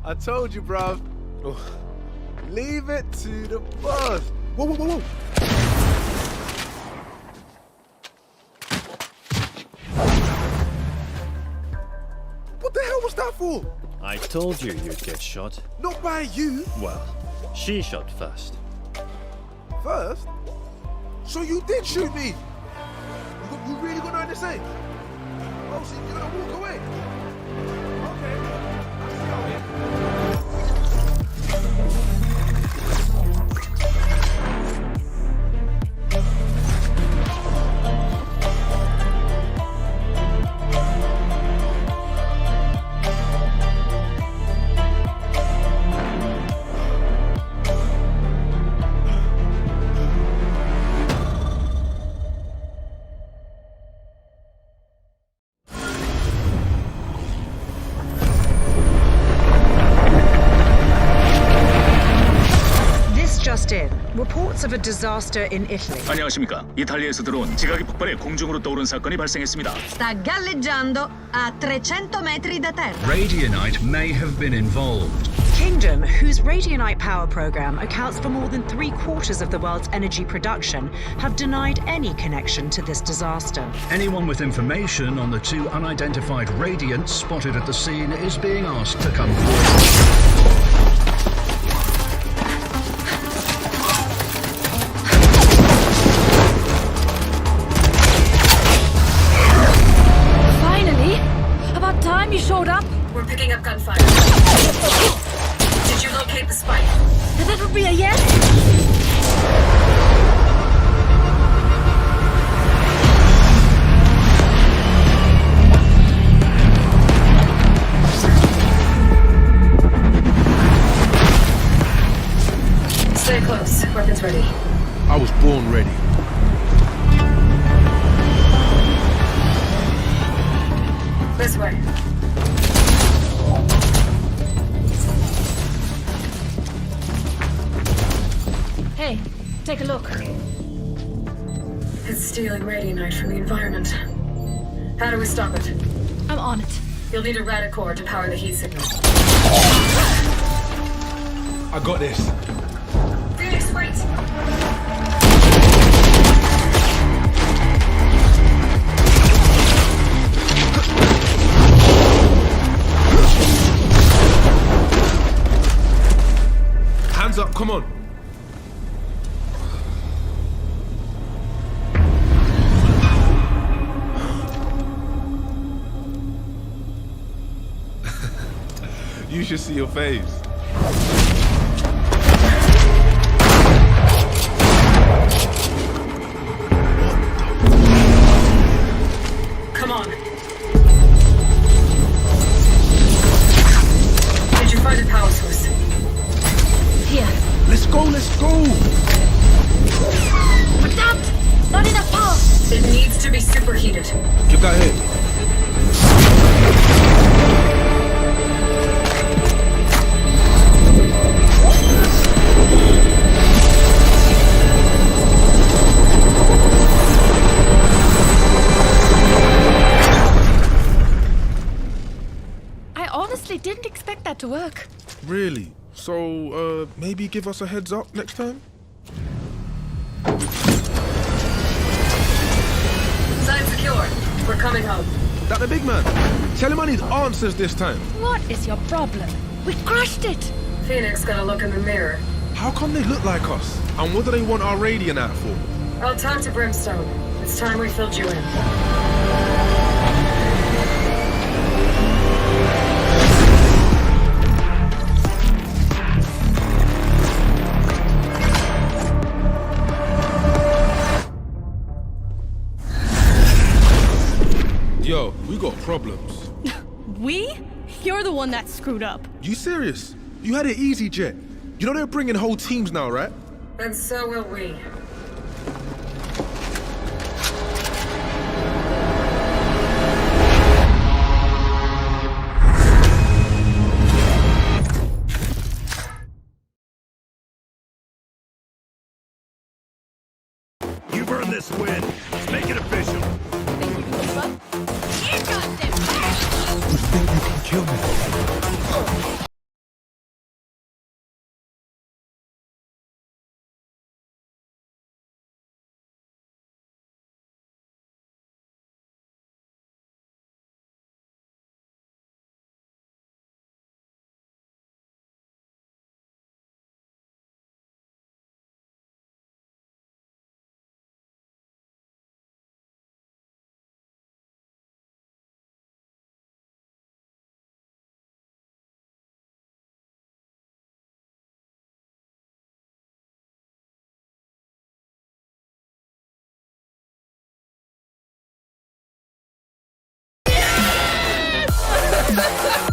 I told you, bruv. Leave it to the boss. Whoa, whoa, whoa, whoa. What the hell was that for? I told you you'd get shot. Not by you. Well, she shot first. First? So you did shoot me? You really got nothing to say? Oh, so you're gonna walk away? Okay. I see how it is. Reports of a disaster in Italy. 안녕하십니까. 이탈리아에서 들어온 지각이 폭발해 공중으로 떠오른 사건이 발생했습니다. Sta galleggiando a 300 metri da terra. Radionite may have been involved. Kingdom, whose Radionite power program accounts for more than 3/4 of the world's energy production, have denied any connection to this disaster. Anyone with information on the two unidentified radiants spotted at the scene is being asked to come forward. You showed up? We're picking up gunfire. Did you locate the spike? That would be a yes? Stay close. Weapons ready. I was born ready. This way. Hey, take a look. It's stealing radionite from the environment. How do we stop it? I'm on it. You'll need a radicore to power the heat signal. I got this. Phoenix, wait! Hands up, come on. You should see your face. What Look out here. I honestly didn't expect that to work. Really? So, maybe give us a heads up next time? Side secure. We're coming home. That the big man? Tell him I need answers this time. What is your problem? We crushed it. Phoenix got a look in the mirror. How come they look like us? And what do they want our radiant at for? I'll talk to Brimstone. It's time we filled you in. Yo, we got problems. We? You're the one that screwed up. You serious? You had it easy, Jet. You know they're bringing whole teams now, right? And so will we. You've earned this win. Let's make it official. You think you can kill me?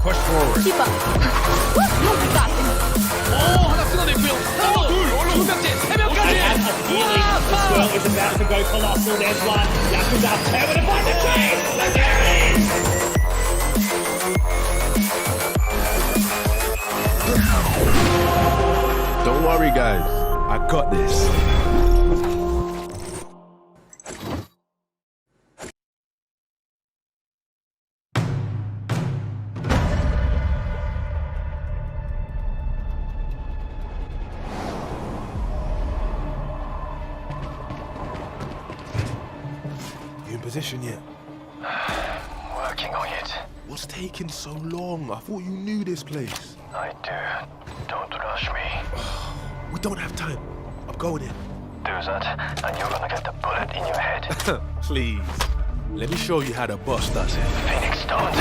Push forward. Keep up. You got this. 하나 끊어냈고요. 하나, 둘, 두 명째, 세 명까지. Well, it's about to go colossal. There's one. Yakuza tearing apart the tree. There it is. Don't worry, guys. I got this. You in position yet? Working on it. What's taking so long? I thought you knew this place. I do. Don't rush me. We don't have time. I'm going in. Do that, and you're gonna get the bullet in your head. Please. Let me show you how the boss does it. Phoenix, don't.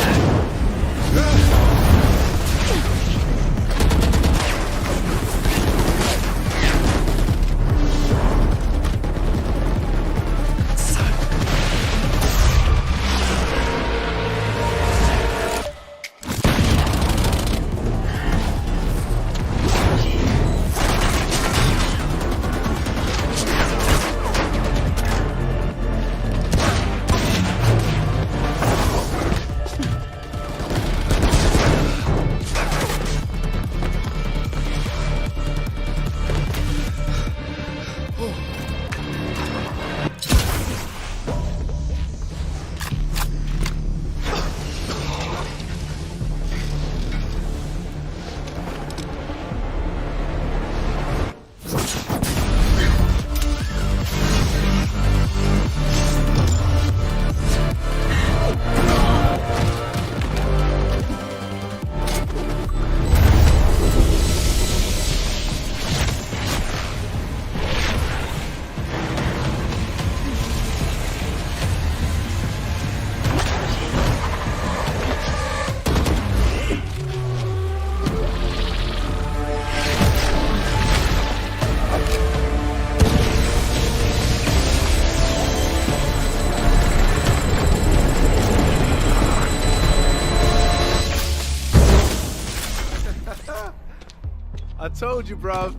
I told you, bruv.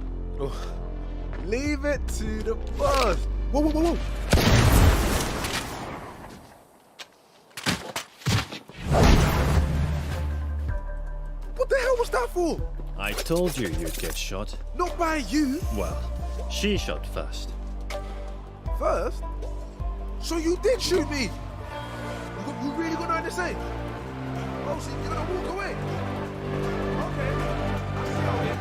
Leave it to the boss. Whoa, whoa, whoa, whoa. for? I told you you'd get shot. Not by you. Well, she shot first. First? So you did shoot me? You really gonna do the same? Oh, so you're gonna walk away? Okay. I see how it is.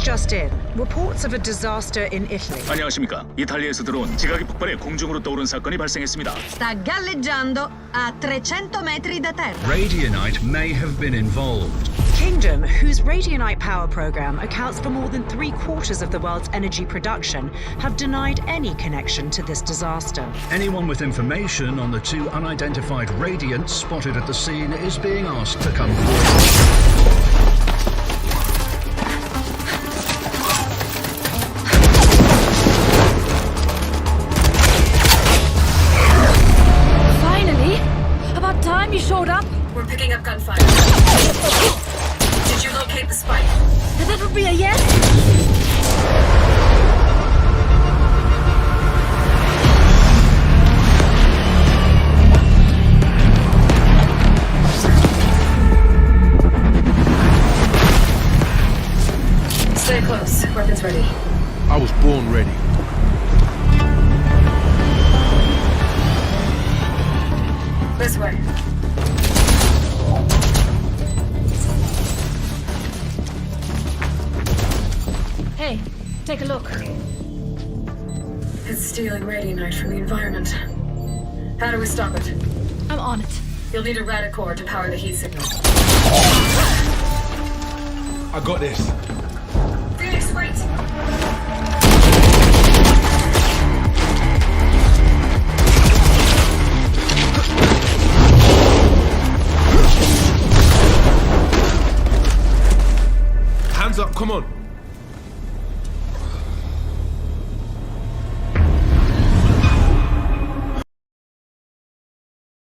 Just in, reports of a disaster in Italy. 안녕하십니까. 이탈리아에서 들어온 지각이 폭발해 공중으로 떠오른 사건이 발생했습니다. Sta galleggiando a 300 metri da terra. Radionite may have been involved. Kingdom, whose Radionite power program accounts for more than 3/4 of the world's energy production, have denied any connection to this disaster. Anyone with information on the two unidentified radiants spotted at the scene is being asked to come forward. You showed up? We're picking up gunfire. Did you locate the spike? That would be a yes? Stay close. Weapons ready. I was born ready. This way. Hey, take a look. It's stealing radionite from the environment. How do we stop it? I'm on it. You'll need a radicore to power the heat signal. I got this. Phoenix, wait! Hands up, come on.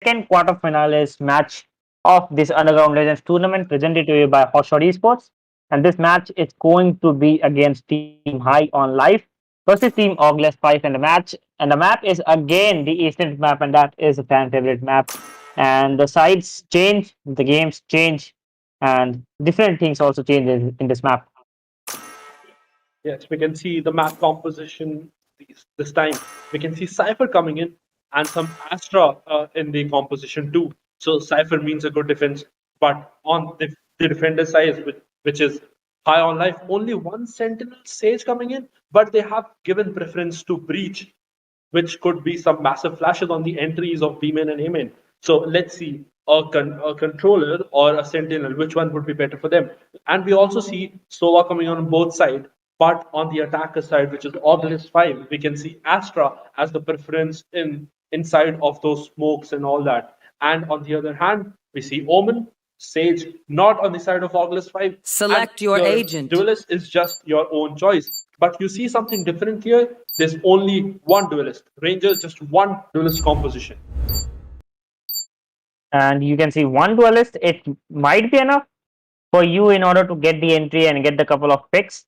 Second quarterfinals match of this Underground Legends tournament presented to you by HotShot Esports. And this match is going to be against Team High on Life versus Team Ogless 5 in the match. And the map is again the Eastern map, and that is a fan favorite map. And the sides change, the games change, and different things also change in this map. Yes, we can see the map composition this time. We can see Cypher coming in and some Astra in the composition too. So Cypher means a good defense, but on the defender side, which is High on Life, only one Sentinel Sage coming in, but they have given preference to Breach, which could be some massive flashes on the entries of B-main and A-main. So let's see a controller or a Sentinel, which one would be better for them. And we also see Sova coming on both sides, but on the attacker side, which is Oculus 5, we can see Astra as the preference inside of those smokes and all that. And on the other hand, we see Omen, Sage, not on the side of Oculus 5. Select your agent. Duelist is just your own choice. But you see something different here. There's only one duelist. Ranger, just one duelist composition. And you can see one duelist. It might be enough for you in order to get the entry and get the couple of picks.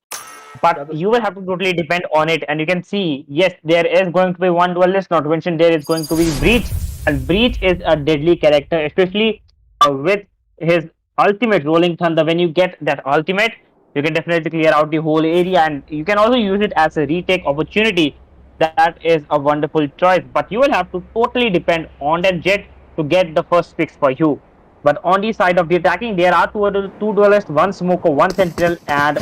But you will have to totally depend on it. And you can see, yes, there is going to be one duelist. Not to mention there is going to be Breach. And Breach is a deadly character, especially with his ultimate Rolling Thunder. When you get that ultimate, you can definitely clear out the whole area, and you can also use it as a retake opportunity. That is a wonderful choice, but you will have to totally depend on that Jet to get the first picks for you. But on the side of the attacking, there are two duelists, one smoker, one sentinel, and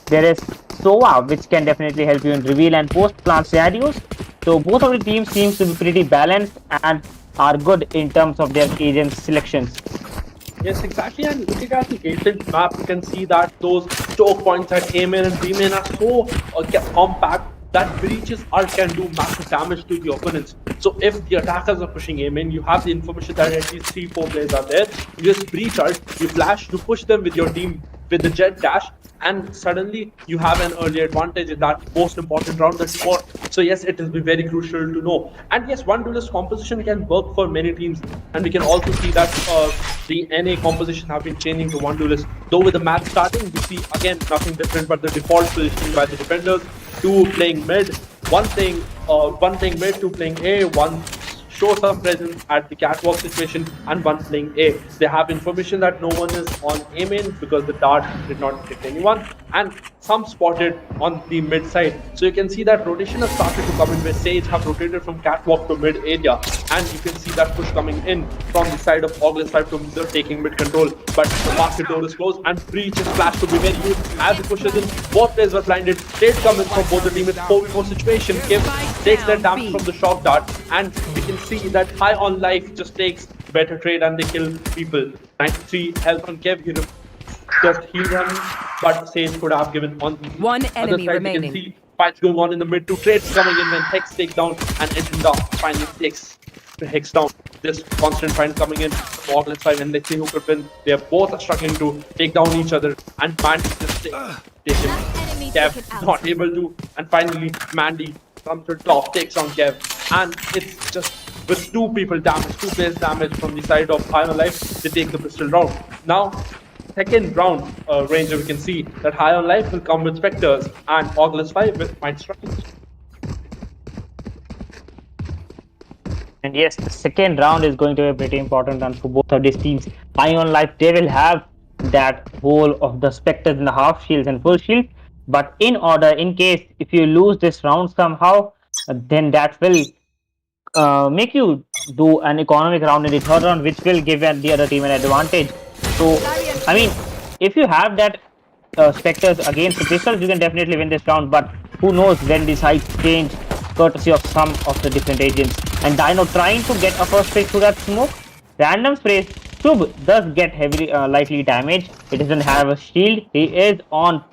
there is Sova, which can definitely help you in reveal and post-plant scenarios. So both of the teams seems to be pretty balanced and are good in terms of their agent selections. Yes, exactly. And looking at the Ancient map, you can see that those choke points at A-main and B-main are so compact that Breach's ult can do massive damage to the opponents. So if the attackers are pushing aim in, you have the information that at least 3-4 players are there. You just breach out, you flash, you push them with your team with the jet dash, and suddenly you have an early advantage in that most important round that you want. So yes, it will be very crucial to know. And yes, one duelist composition can work for many teams, and we can also see that the NA composition have been changing to one duelist. Though with the match starting, we see again nothing different but the default positioning by the defenders. Two playing mid, one playing mid, two playing A, one show some presence at the catwalk situation, and one playing A. They have information that no one is on A main because the dart did not hit anyone, and some spotted on the mid side. So you can see that rotation has started to come in where Sage have rotated from catwalk to mid area, and you can see that push coming in from the side of August 5 to Mizzer taking mid control. But the basket door is closed and breach is flashed to be very huge. As he pushes in, both players were blinded. Trades come in from both the team. It's 4v4 situation. Kev takes their damage from the shock dart, and we can see that High on Life just takes better trade and they kill people. 93 health on Kev. He just healed him, but Sage could have given on the one other enemy side. remaining. We can see fights going on in the mid. Two trades coming in when Hex takes down and Ejinda finally takes Hex down. This constant fight coming in for Oculus 5 and let's see who could win. They are both struggling to take down each other, and Mandy just take him. Kev not able to, and finally Mandy comes to top, takes on Kev, and it's just with two people damage, two players damage from the side of High on Life, they take the pistol round. Now, second round Ranger, we can see that High on Life will come with Spectres and Oculus 5 with Might Strike. And yes, the second round is going to be pretty important and for both of these teams. High on Life, they will have that whole of the Spectres in the half shields and full shield. But in order, in case if you lose this round somehow, then that will make you do an economic round in the third round, which will give the other team an advantage. So, I mean, if you have that Spectres against the pistols, you can definitely win this round. But who knows when the sides change, courtesy of some of the different agents. And Dino trying to get a first pick through that smoke. Random sprays. Shub does get heavily, lightly damaged. He doesn't have a shield. He is on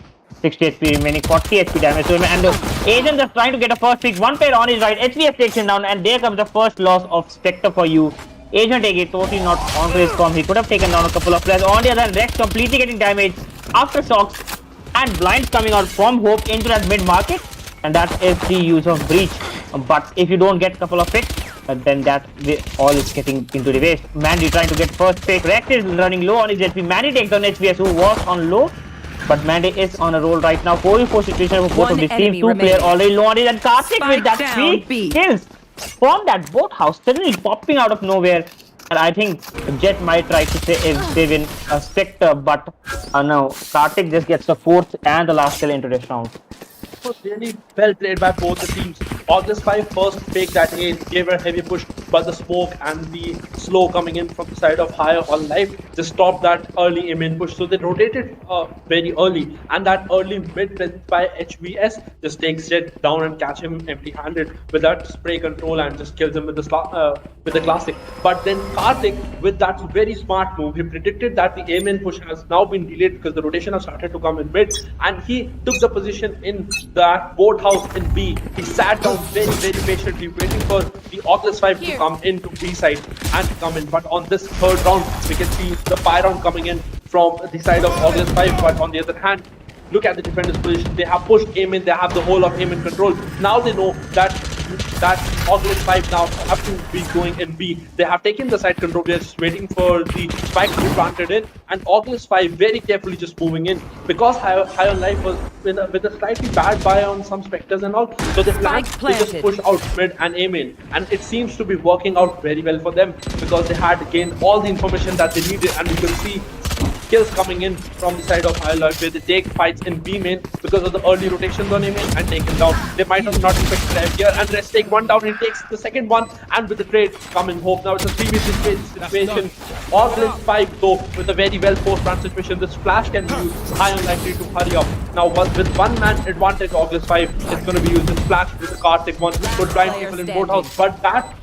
60 HP remaining, 40 HP damage to him, and the agent is trying to get a first pick. One player on his right, HVS takes him down, and there comes the first loss of Spectre for you. Agent take it totally not onto his com. He could have taken down a couple of players. On the other hand, Rex completely getting damaged after shocks and blinds coming out from Hope into that mid market, and that is the use of breach. But if you don't get a couple of picks, then that all is getting into the waste. Mandy trying to get first pick. Rex is running low on his HP. Mandy takes down HVS, who was on low. But Mandy is on a roll right now. 4v4 situation for both of these teams. Two players already low on it, and Karthik with that 3 kills from that boathouse suddenly popping out of nowhere. And I think Jet might try to say if they win a Spectre, but no, Karthik just gets the fourth and the last kill into this round. It was really well played by both the teams. August 5 first faked that ace, gave her a heavy push, but the smoke and the slow coming in from the side of Higher on Life just stopped that early aim-in push. So they rotated very early, and that early mid presence by HVS just takes Jet down and catch him empty-handed with that spray control and just kills him with the classic. But then Karthik, with that very smart move, he predicted that the aim-in push has now been delayed because the rotation has started to come in mid, and he took the position in that boathouse in B. He sat down very, very patiently, waiting for the Oculus 5 to come into B side and to come in. But on this third round, we can see the Pyron coming in from the side of Oculus 5. But on the other hand, look at the defender's position. They have pushed aim in, they have the whole of aim in control. Now they know that Oculus 5 now have to be going in B. They have taken the side control. They're just waiting for the spike to be planted in, and Oculus 5 very carefully just moving in because High on Life was with a slightly bad buy on some Spectres and all. So they plan to just push out mid and aim in, and it seems to be working out very well for them because they had gained all the information that they needed, and you can see kills coming in from the side of High Life where they take fights in B main because of the early rotations on A main and take him down. They might have not expected F here, and Rest take one down and takes the second one, and with the trade coming Hope. Now it's a 3v3 situation. Oculus 5 though with a very well forced run situation. This flash can be used. High unlikely to hurry up. Now with one man advantage, Oculus 5 is going to be used. This flash with the Karthik one could blind people in boathouse, but that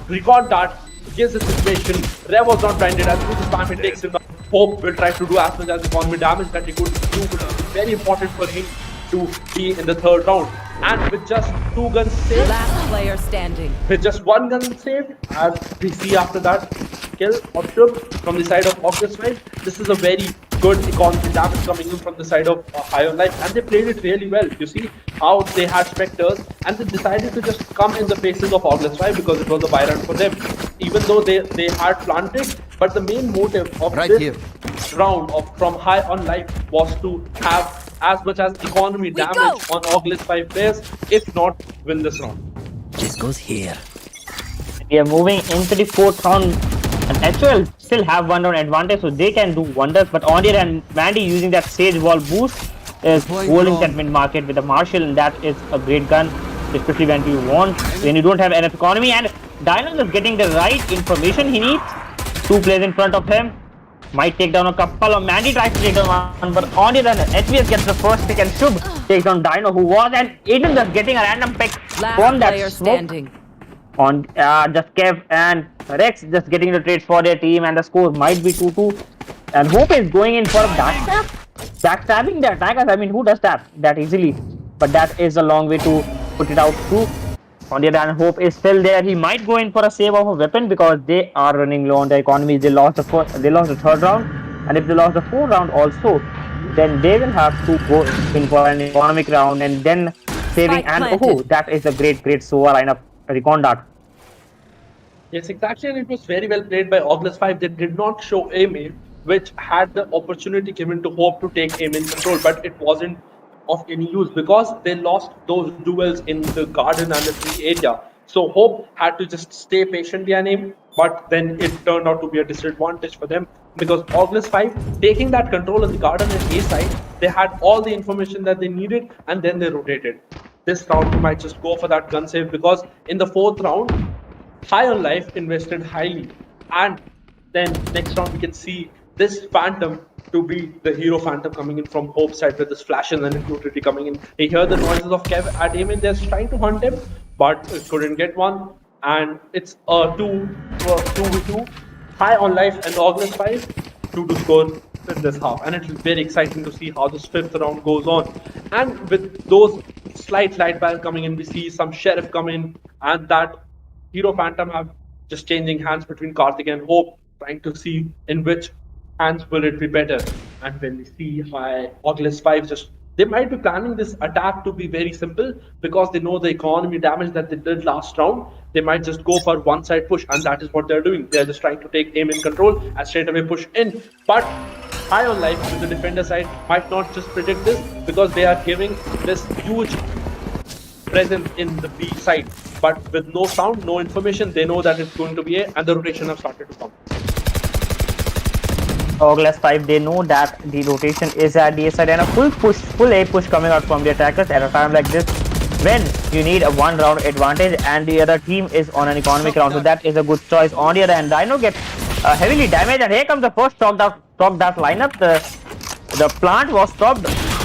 record that gives the situation. Rev was not blinded, and through the spam it takes him down. Hope will try to do as much as economy damage that he could do, but it's very important for him to be in the third round. and with just 2 guns saved, Last player standing. with just 1 gun saved, as we see after that kill of Shub from the side of August 5. This is a very good economy damage coming in from the side of High on Life, and they played it really well. You see how they had Spectres, and they decided to just come in the faces of August 5 because it was a buy run for them. Even though they had planted, but the main motive of this round from High on Life was to have as much as economy damage on August 5 players, if not win this round. This goes here. We are moving into the 4th round, and HOL still have 1 round advantage, so they can do wonders. But on the other hand, Mandy using that Sage Wall boost is holding that mid market with a Marshall, and that is a great gun, especially when you don't have enough economy. And Dino is getting the right information he needs. 2 players in front of him. Might take down a couple of Mandy tries to take down one, but on the other hand, HBS gets the first pick and Shub takes down Dino, who was, and Aiden just getting a random pick from that smoke. Standing. On just Kev and Rex just getting the trades for their team, and the score might be 2-2. And Hope is going in for a backstab. Backstabbing the attackers. I mean, who does that easily? But that is a long way to put it out too. On the other hand, Hope is still there. He might go in for a save of a weapon because they are running low on their economy. They lost the 3rd round, and if they lost the 4th round also, then they will have to go in for an economic round and then saving. And oh, that is a great Sova lineup. Recon that. Yes, exactly, and it was very well played by August 5. They did not show aim, which had the opportunity given to Hope to take aim in control, but it wasn't of any use because they lost those duels in the garden and the tree area. So Hope had to just stay patient behind him, but then it turned out to be a disadvantage for them because August 5 taking that control of the garden and A side, they had all the information that they needed, and then they rotated. This round we might just go for that gun save because in the 4th round, High on Life invested highly, and then next round we can see this Phantom to be the hero Phantom coming in from Hope's side with this flash and then utility coming in. They hear the noises of Kev at aim, and they're trying to hunt him, but couldn't get one, and it's a 2v2. High on Life and August 5 to score in this half, and it's very exciting to see how this 5th round goes on. And with those slight light ball coming in, we see some Sheriff come in, and that Hero Phantom have just changing hands between Karthik and Hope, trying to see in which hands will it be better. And when we see how August 5 they might be planning this attack to be very simple because they know the economy damage that they did last round. They might just go for one side push, and that is what they're doing. They're just trying to take aim in control and straight away push in. But High on Life with the defender side might not just predict this because they are giving this huge presence in the B side. But with no sound, no information, they know that it's going to be A, and the rotation have started to come. August 5, they know that the rotation is at the A side, and a full A push coming out from the attackers at a time like this when you need a 1 round advantage and the other team is on an economic round. So that is a good choice. On the other hand, Dino gets heavily damaged, and here comes the first stock that lineup. The plant was stopped,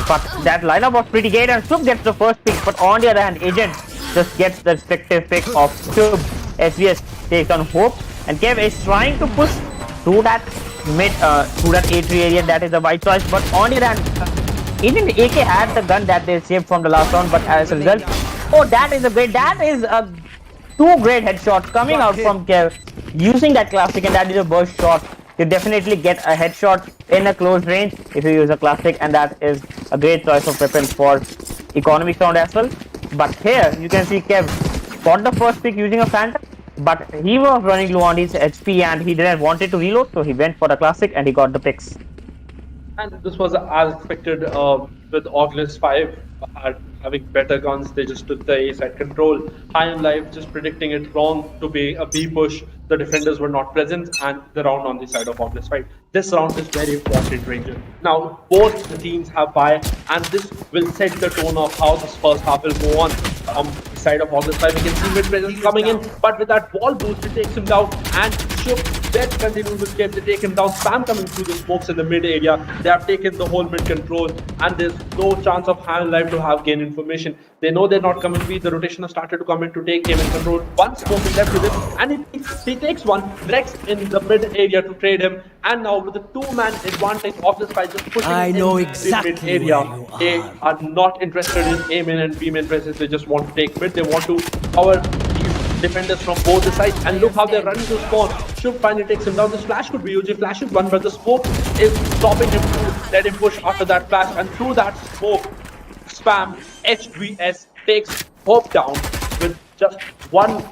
but that lineup was pretty great, and Shub gets the first pick. But on the other hand, Agent just gets the respective pick of Shub. SBS takes on Hope, and Kev is trying to push through that through that A3 area. That is the right choice. But on the other hand, even the AK had the gun that they saved from the last round, but as a result, that is 2 great headshots coming out from Kev using that classic, and that is a burst shot. You definitely get a headshot in a close range if you use a classic, and that is a great choice of weapon for economic round as well. But here you can see Kev got the first pick using a Phantom, but he was running low on his HP and he didn't wanted to reload, so he went for the classic and he got the picks. And this was as expected with August 5 having better guns. They just took the A side control. High on Life just predicting it wrong to be a B push. The defenders were not present, and the round on the side of August 5. This round is very important, Ranger. Now both the teams have buy, and this will set the tone of how this first half will go on. The side of August 5, we can see mid presence coming in, but with that wall boost, it takes him down, and Shub Let's continue with Kev. They take him down. Spam coming through the smokes in the mid area. They have taken the whole mid control, and there's no chance of High on Life to have gain information. They know they're not coming to. The rotation has started to come in to take game in control. One smoke is left with him, and he takes one. Rex in the mid area to trade him, and now with the two-man advantage of this fight, just pushing I in know the exactly mid area. where you They are not interested in A main and B main presence. They just want to take mid. They want to power these defenders from both the sides, and look how they're running to spawn. Should finally takes him down. This flash could be huge. If flash is one, but the smoke is stopping him to let him push after that flash, and through that smoke, Spam HVS takes Hope down with just one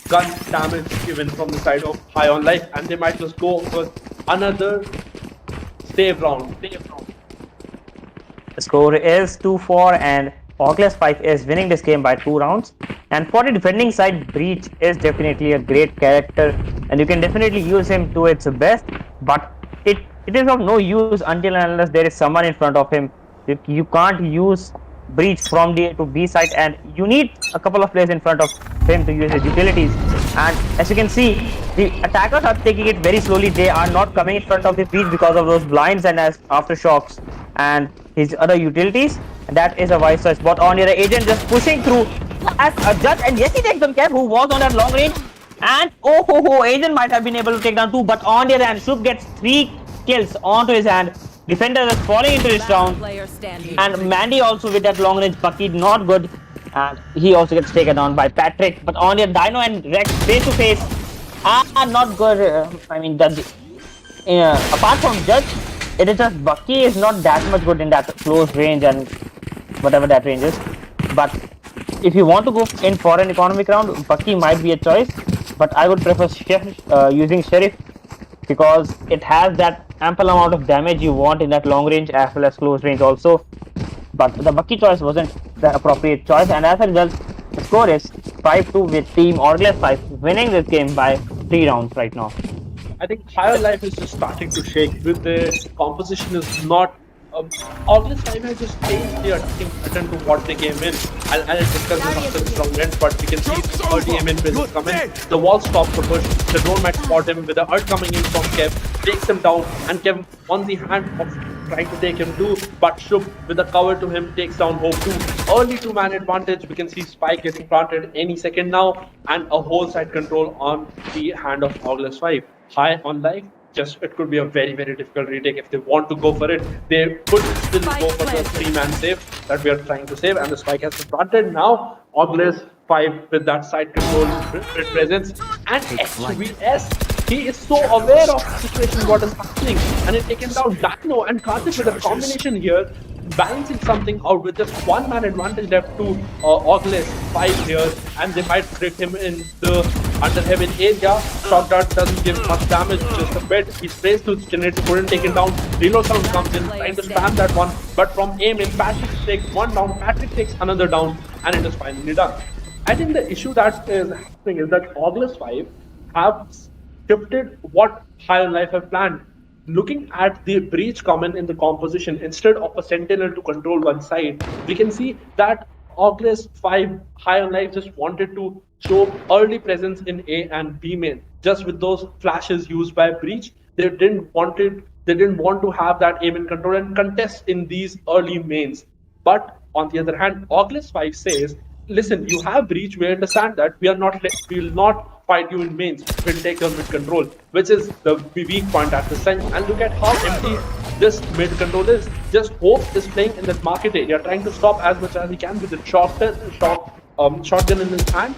gun damage given from the side of High on Life, and they might just go for another save round. The score is 2-4, and Oculus 5 is winning this game by 2 rounds. And for the defending side, Breach is definitely a great character, and you can definitely use him to its best, but it is of no use until and unless there is someone in front of him. You can't use Breach from the A to B side, and you need a couple of players in front of him to use his utilities. And as you can see, the attackers are taking it very slowly. They are not coming in front of the Breach because of those blinds and as aftershocks and his other utilities. That is a wise choice. But on your agent just pushing through as a judge, and yes, he takes them Kev, who was on that long range. And agent might have been able to take down 2, but on the other hand, Shub gets 3 kills onto his hand. Defender is falling into this round, and Mandy also with that long range bucket, not good, and he also gets taken down by Patrick. But on the Dino and Rex face to face are not good. Apart from Judge, it is just Bucky is not that much good in that close range and whatever that range is. But if you want to go in for an economic round, Bucky might be a choice, but I would prefer using Sheriff because it has that ample amount of damage you want in that long range as well as close range also. But the Bucky choice wasn't the appropriate choice, and as a result, the score is 5-2 with Team Orgles 5 winning this game by 3 rounds right now. I think Higher Life is just starting to shake. With the composition is not. Oculus 5 has just changed their attacking pattern to what they came in. I'll discuss this after this round ends, but we can see early aim in presence come in. The wall stops the push. The drone might spot him with the ult coming in from Kev, takes him down, and Kev on the hand of trying to take him too, but Shub with a cover to him takes down Hope too. Early 2-man advantage. We can see Spike getting planted any second now, and a whole side control on the hand of Oculus 5. High on Life. Just it could be a very, very difficult retake. If they want to go for it, they could still go for the 3-man save that we are trying to save, and the Spike has been planted. Now Oculus 5 with that side control presence, and HVS, he is so aware of the situation, what is happening, and he's taken down Dino and Karthik with a combination here, balancing something out with just 1-man advantage left to Oculus 5 here, and they might break him in the under heaven area. Shock dart doesn't give much damage, just a bit. He sprays to the generator, couldn't take it down. Reload sound comes in, trying to spam that one, but from aim in, Patrick takes one down, Patrick takes another down, and it is finally done. I think the issue that is happening is that Oculus 5 have shifted what High on Life have planned. Looking at the breach common in the composition, instead of a sentinel to control one side, we can see that Oculus 5 High on Life just wanted to show early presence in A and B main. Just with those flashes used by breach, they didn't want to have that aim in control and contest in these early mains. But on the other hand, Oculus 5 says, listen, you have breach, we understand that, we will not fight you in mains, we'll take your mid control, which is the weak point at this time. And look at how empty this mid control is. Just Hope is playing in that market area, trying to stop as much as he can with the shotgun in his hand.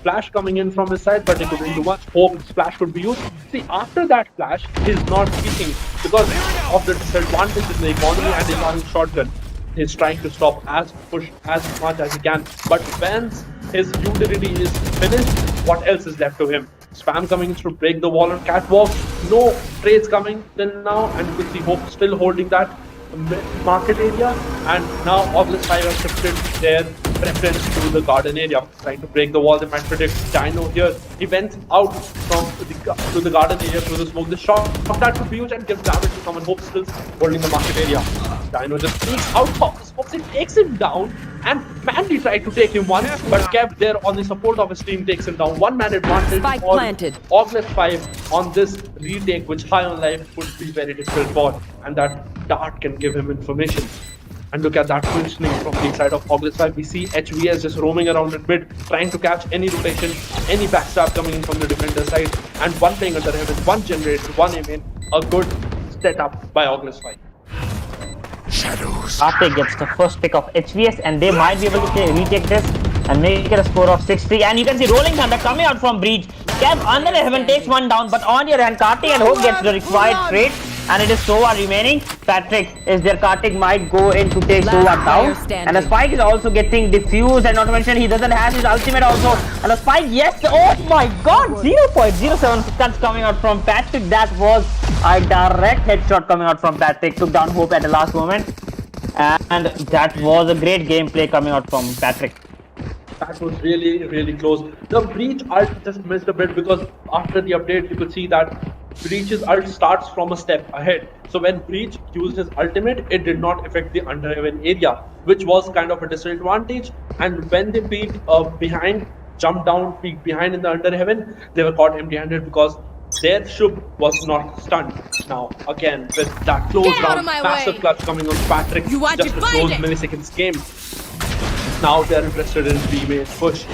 Flash coming in from his side, but he couldn't do much. Hope splash could be used. See, after that flash, he's not peeking because of the disadvantage in the economy and he's on shotgun. He's trying to stop push as much as he can, but when his utility is finished, what else is left to him? Spam coming to break the wall on catwalk, no trades coming till now, and you can see Hope still holding that market area, and now Oculus 5 has shifted their preference to the garden area, trying to break the wall. They might predict Dino here. He went out to the garden area through the smoke. The shot of that could be huge and give damage to someone. Hope still holding the market area. Dino just sneaks out of the smoke. He takes him down, And Mandy tried to take him once, but kept there on the support of his team, takes him down. 1 man advantage Spike on planted. Ogless 5 on this retake, which High on Life would be very difficult for. And that dart can give him information. And look at that positioning from the side of Ogless 5. We see HVS just roaming around in mid, trying to catch any rotation, any backstab coming in from the defender side. And one playing under heaven, one generator, one aim in. A good setup by Ogless 5. Karthik gets the first pick of HVS, and they might be able to retake this and make it a score of 6-3. And you can see Rolling Thunder coming out from breach. Kev under the heaven takes one down, but on your hand, Karthik and Hope gets the required trade, and it is Sova remaining. Patrick is there. Karthik might go in to take Sova down, and the Spike is also getting diffused, and not to mention he doesn't have his ultimate also. And the Spike, yes, oh my god, 0.07 cuts coming out from Patrick. That was a direct headshot coming out from Patrick. Took down Hope at the last moment, and that was a great gameplay coming out from Patrick. That was really close. The Breach ult just missed a bit because after the update you could see that Breach's ult starts from a step ahead. So when Breach used his ultimate, it did not affect the under heaven area, which was kind of a disadvantage. And when they peeked behind, jumped down, peeked behind in the under heaven, they were caught empty-handed because their Shub was not stunned. Now again with that close round, massive clutch coming on Patrick, just a close milliseconds game. Now they are interested in B-main push,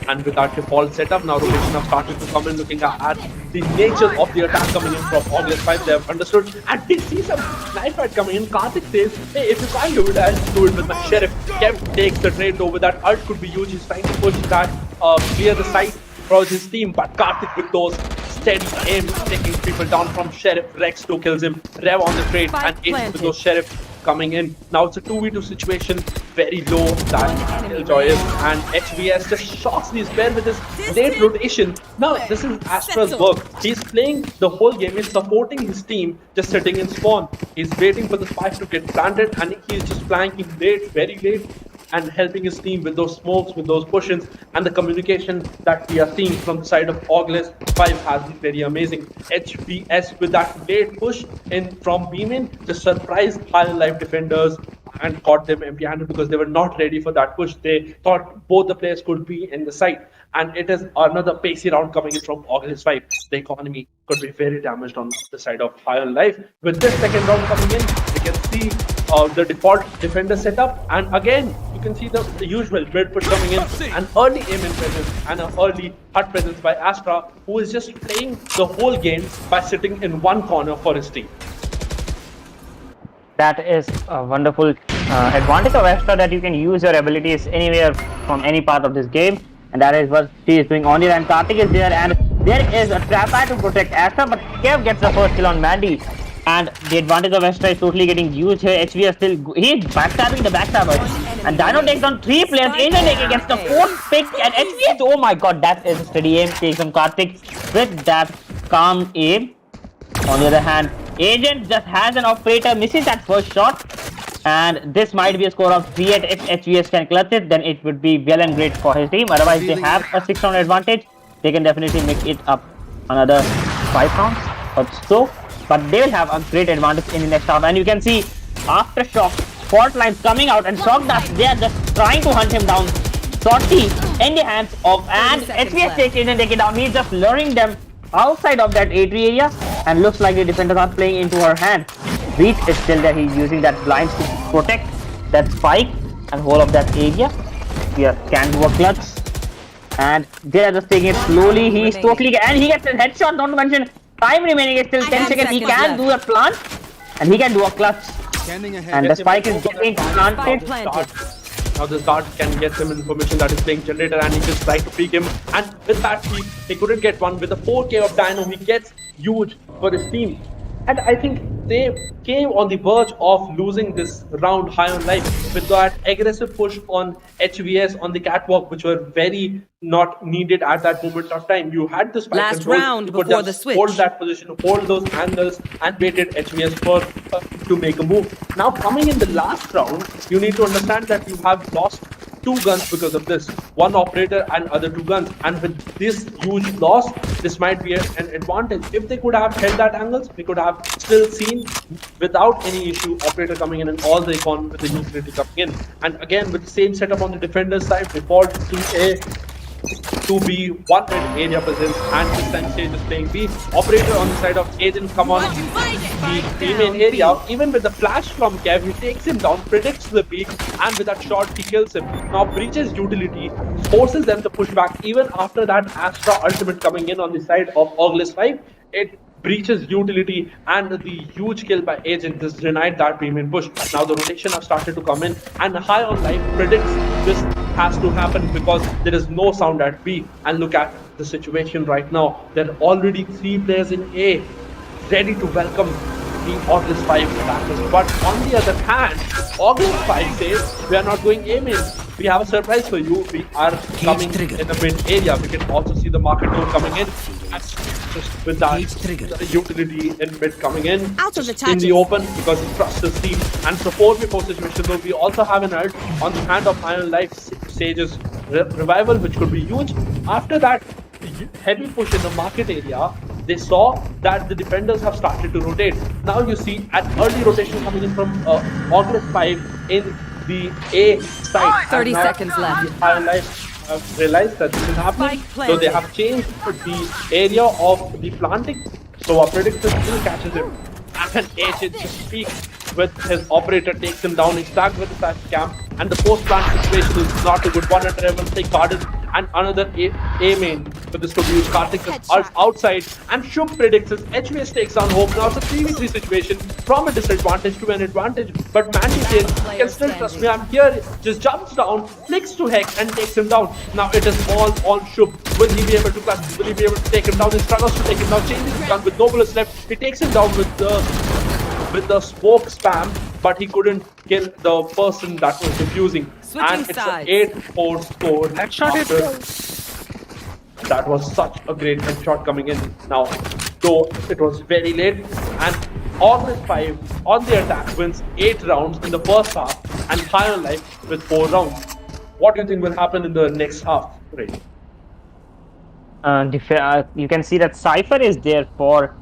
and with that default setup, now rotation have started to come in, looking at the nature of the attack coming in from Ogless 5. They have understood, and they see some knife fight coming in. Karthik says, hey, if you can't do it, I'll do it with my Sheriff. Kev takes the trade over. That ult could be used. He's trying to push that, clear the site for his team, but Karthik with those steady aims, taking people down from Sheriff. Rex 2 kills him. Rev on the trade, and Ace with those Sheriff coming in. Now it's a 2v2 situation, very low that Killjoy is, and HVS just shocks these pair with his late rotation. Now this is Astra's work. He's playing the whole game, he's supporting his team, just sitting in spawn. He's waiting for the spike to get planted, and he's just flanking late, very late, and helping his team with those smokes, with those pushes, and the communication that we are seeing from the side of Ogless 5 has been very amazing. HVS with that late push in from B-main just surprised High Life defenders and caught them empty-handed because they were not ready for that push. They thought both the players could be in the site, and it is another pacey round coming in from Ogless 5. The economy could be very damaged on the side of High on Life. With this second round coming in, you can see the default defender setup, and again you can see the usual mid push coming in, an early aim in presence and an early hut presence by Astra, who is just playing the whole game by sitting in one corner for his team. That is a wonderful advantage of Astra, that you can use your abilities anywhere from any part of this game, and that is what she is doing on here. And Karthik is there, and there is a trap eye to protect Astra, but Kev gets the first kill on Mandy, and the advantage of Astra is totally getting used here. HV is still, he's backstabbing the backstabber, and Dino takes on 3 players. Agent gets the 4th pick, and HV is, oh my god, that is a steady aim, takes on Karthik with that calm aim. On the other hand, Agent just has an operator, misses that first shot, and this might be a score of 3-8. If HVS can clutch it, then it would be well and great for his team. Otherwise, they have a 6-round advantage. They can definitely make it up another 5 rounds or so, but they will have a great advantage in the next round. And you can see Aftershock fault lines coming out, and Shockdust, they are just trying to hunt him down. Sortie in the hands of, and HVS takes it and take it down. He's just luring them outside of that A3 area, and looks like the defenders are playing into her hand. Breach is still there. He's using that blinds to protect that spike and whole of that area. Here can do a clutch, and they are just taking it slowly. He's totally, and he gets a headshot. Not to mention time remaining is still 10 seconds. He can do a plant, and he can do a clutch. And the spike is getting planted. Now this dart can get him information that is playing generator, and he just tried to peek him, and with that peek, he couldn't get one. With a 4k of Dino, he gets huge for his team. And I think they came on the verge of losing this round High on Life with that aggressive push on HVS on the catwalk, which were very not needed at that moment of time. You had the spike last control, round you could before the just switch. hold that position, hold those angles, and waited HVS for to make a move. Now coming in the last round, you need to understand that you have lost two guns because of this. One operator and other two guns. And with this huge loss, this might be an advantage. If they could have held that angles, we could have still seen without any issue operator coming in and all the econ with the utility coming in. And again, with the same setup on the defender's side, they fall to A, to B, one red area presence, and this time Sage is playing B. Operator on the side of A didn't come on the B main area. Even with the flash from Kev, he takes him down, predicts the peak, and with that shot, he kills him. Now, breaches utility, forces them to push back. Even after that Astra ultimate coming in on the side of Oglis 5, it breaches utility, and the huge kill by Agent just denied that premium push. Now the rotation have started to come in, and High on Life predicts this has to happen because there is no sound at B. And look at the situation right now. There are already 3 players in A ready to welcome the Oglis 5 attackers. But on the other hand, Oglis 5 says, we are not going A main. We have a surprise for you. We are coming in the mid area. We can also see the market door coming in. And just with that, the utility in mid coming in. In the open because he trusts his team. And it's a 4v4 situation though. We also have an ult on the hand of Iron Life Sage's revival, which could be huge. After that heavy push in the market area, they saw that the defenders have started to rotate. Now you see an early rotation coming in from Oglet 5 in the A side. 30 seconds left. Iron Life have realized that this is happening, so they have changed the area of the planting. So a predictor still catches him. And Agent just speaks with his operator, takes him down. He's tagged with the fast camp, and the post-plant situation is not a good one. And Revel take Garden and another A main. So this could be used. Karthik is outside, and Shub predicts his HVS takes on Hope. Now it's a 3v3 situation from a disadvantage to an advantage. But Mandy says, you can still trust me, I'm here. Just jumps down, flicks to Hex, and takes him down. Now it is all on Shub. Will he be able to clutch? Will he be able to take him down? He struggles to take him down, changes his gun with no bullets left. He takes him down with the smoke spam, but he couldn't kill the person that was defusing. And it's an 8-4 score. That was such a great headshot coming in. Now, though it was very late, and Oglet 5 on the attack wins 8 rounds in the first half, and High on Life with 4 rounds. What do you think will happen in the next half, Ray? You can see that Cypher is there for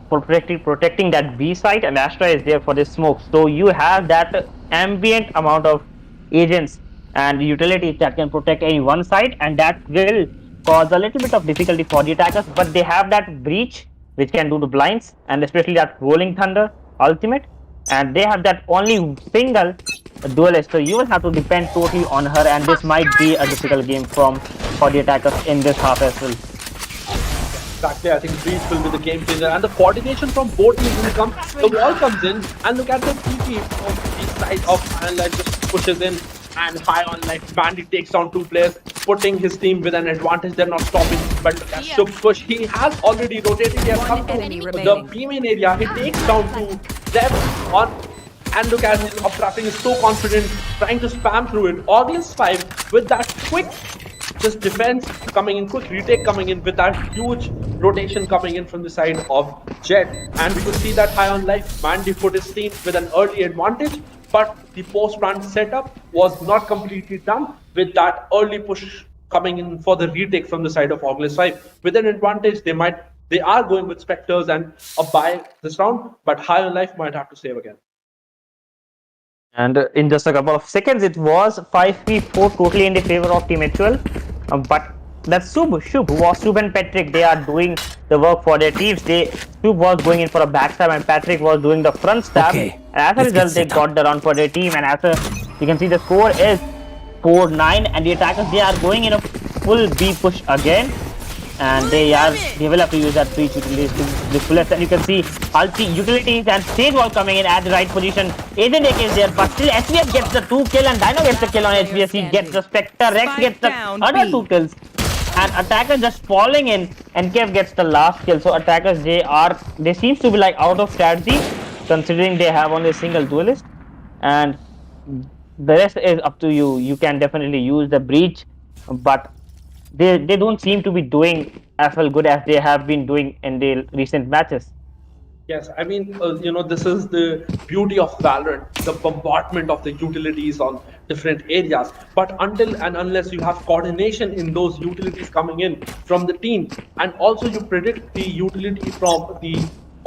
protecting that B site, and Astra is there for the smoke. So you have that ambient amount of agents and utilities that can protect any one side, and that will cause a little bit of difficulty for the attackers. But they have that breach which can do the blinds, and especially that rolling thunder ultimate, and they have that only single duelist. So you will have to depend totally on her, and this might be a difficult game for the attackers in this half as well. Exactly, I think Breach will be the game changer, and the coordination from both teams will come. The wall comes in, and look at the TP from the side of Iron Life just pushes in, and High on Life Bandit takes down 2 players, putting his team with an advantage. They're not stopping, but look at Shub's push. He has already rotated. He has come to the B main area. He takes down 2 left on, and look at his uptrapping is so confident, trying to spam through it. Oglis 5 with that quick just defense coming in, quick retake coming in with that huge rotation coming in from the side of Jet. And we could see that High on Life Mandy put his team with an early advantage, but the post-plant setup was not completely done with that early push coming in for the retake from the side of Oglis 5. With an advantage, they are going with Spectres and a buy this round, but High on Life might have to save again. And in just a couple of seconds, it was 5v4 totally in the favor of Team HL. But that's Shub and Patrick, they are doing the work for their teams. Shub was going in for a backstab, and Patrick was doing the front stab. And as a result, they got the round for their team. And after, you can see the score is 4-9, and the attackers, they are going in a full B push again. And they will have to use that breach utilities to the fullest. And you can see ulti utilities and stage wall coming in at the right position. Agent AK is there, but still HVS gets the 2 kill, and Dino gets the kill on HVS. He gets the Spectre, Rex gets the other 2 kills. And attackers just falling in, and Kev gets the last kill. So attackers, they seems to be like out of strategy, considering they have only a single duelist. And the rest is up to you. You can definitely use the breach, but they don't seem to be doing as well good as they have been doing in the recent matches. Yes, I mean, this is the beauty of Valorant, the bombardment of the utilities on different areas. But until and unless you have coordination in those utilities coming in from the team, and also you predict the utility from the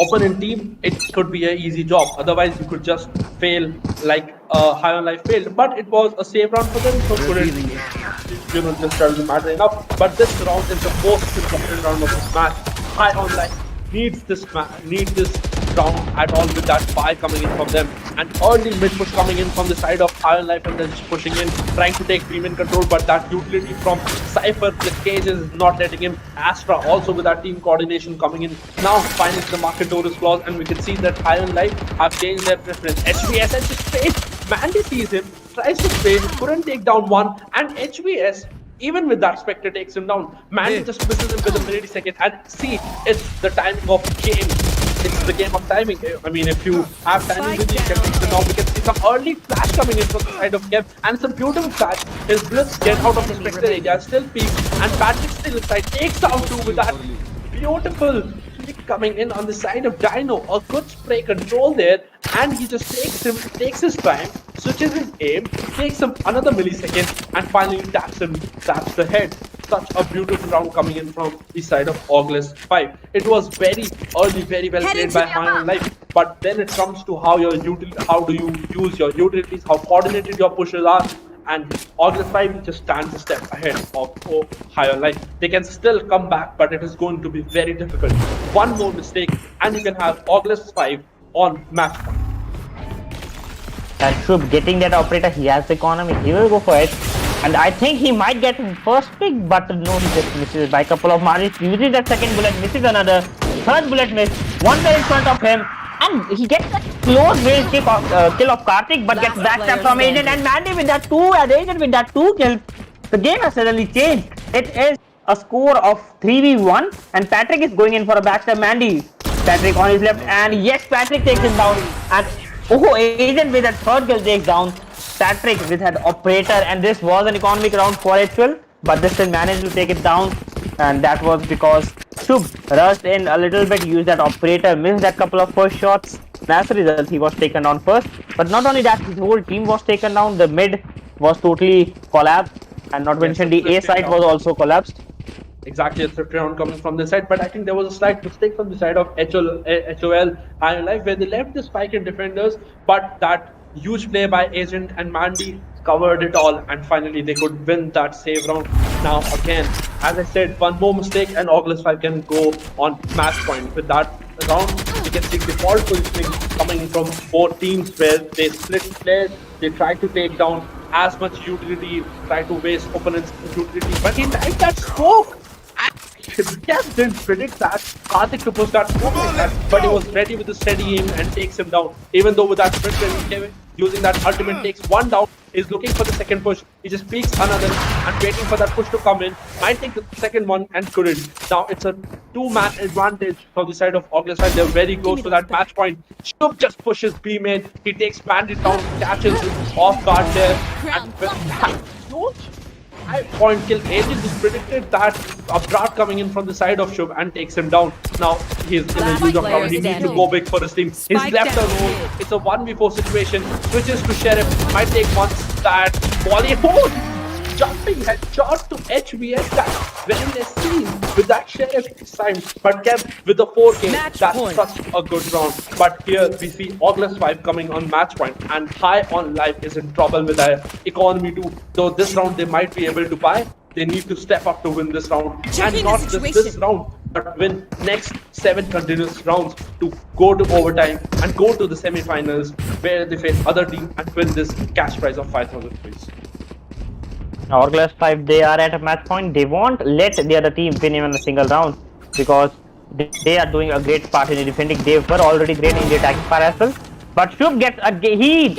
opponent team, it could be an easy job. Otherwise, you could just fail like High on Life failed. But it was a safe round for them, so couldn't just doesn't matter enough. But this round is the most important round of this match. High on Life needs this round at all with that buy coming in from them, and early mid push coming in from the side of High on Life, and then just pushing in, trying to take B-main control. But that utility from Cypher, the Cages is not letting him. Astra also with that team coordination coming in. Now finally the market door is closed, and we can see that High on Life have changed their preference. HVS and just straight. Mandy sees him, tries to spray, couldn't take down one, and HVS, even with that Spectre, takes him down. Mandy just misses him with a millisecond, and see, it's the timing of game. It's the game of timing. I mean, if you have timing with you, you can take them down. We can see some early flash coming in from the side of Kev, and some beautiful flash. His Blitz get out of the Spectre area, still peaks, and Patrick still inside, takes down two with that beautiful flick coming in on the side of Dino. A good spray control there, and he just takes his time, switches his aim, takes him another millisecond, and finally taps the head. Such a beautiful round coming in from the side of August 5. It was very early, very well played by High on Life, but then it comes to how do you use your utilities, how coordinated your pushes are, and August 5 just stands a step ahead of High on Life. They can still come back, but it is going to be very difficult. One more mistake, and you can have August 5 on match point. And Shub getting that operator, he has the economy, he will go for it. And I think he might get first pick, but no, he just misses by a couple of margins. Uses that second bullet, misses another, third bullet miss, one there in front of him, and he gets that close range kill of Karthik, but gets backstabbed from Agent, and Mandy with that 2, and Agent with that 2 kills. The game has suddenly changed. It is a score of 3v1, and Patrick is going in for a backstab. Mandy, Patrick on his left, and yes, Patrick takes him down, and Agent with that third kill takes down Patrick with that operator, and this was an economic round for H12, but they still managed to take it down, and that was because Shub rushed in a little bit, used that operator, missed that couple of first shots. As a result, he was taken down first, but not only that, his whole team was taken down. The mid was totally collapsed, and not mentioned the A side was also collapsed. Exactly, a thrift round coming from this side, but I think there was a slight mistake from the side of HOL High on Life, where they left the spike in defenders, but that huge play by Agent and Mandy covered it all, and finally they could win that save round. Now again, as I said, one more mistake and August 5 can go on match point. With that round, you can see default positioning coming from both teams, where they split players, they try to take down as much utility, try to waste opponents' utility, but he liked that smoke. Kev didn't predict that Karthik to push that smoke like that, but he was ready with a steady aim and takes him down. Even though with that sprint, Kevin using that ultimate takes one down, is looking for the second push. He just peeks another and waiting for that push to come in. Might take the second one and couldn't. Now it's a two-man advantage from the side of August, and they're very close to that match point. Shub just pushes B-main. He takes Bandit down, catches him off guard there, and with that huge 5-point kill, Agent just predicted that Abrat coming in from the side of Shub and takes him down. Now he's in a huge of cover. He needs to go big for his team. He's left alone. It's a 1v4 situation. Switches to Sheriff. Might take one that volley. Jumping headshot to HVS. That's very nice scene with that Sheriff time. But Kev with the 4K, that's such a good round. But here we see August 5 coming on match point, and High on Life is in trouble with their economy too. Though this round they might be able to buy, they need to step up to win this round. And not just this round, but win next 7 continuous rounds to go to overtime and go to the semi-finals, where they face other team and win this cash prize of 5,000 rupees. Hourglass 5, they are at a match point. They won't let the other team win even a single round, because they are doing a great part in the defending. They were already great in the attacking part as well. But Shub gets a he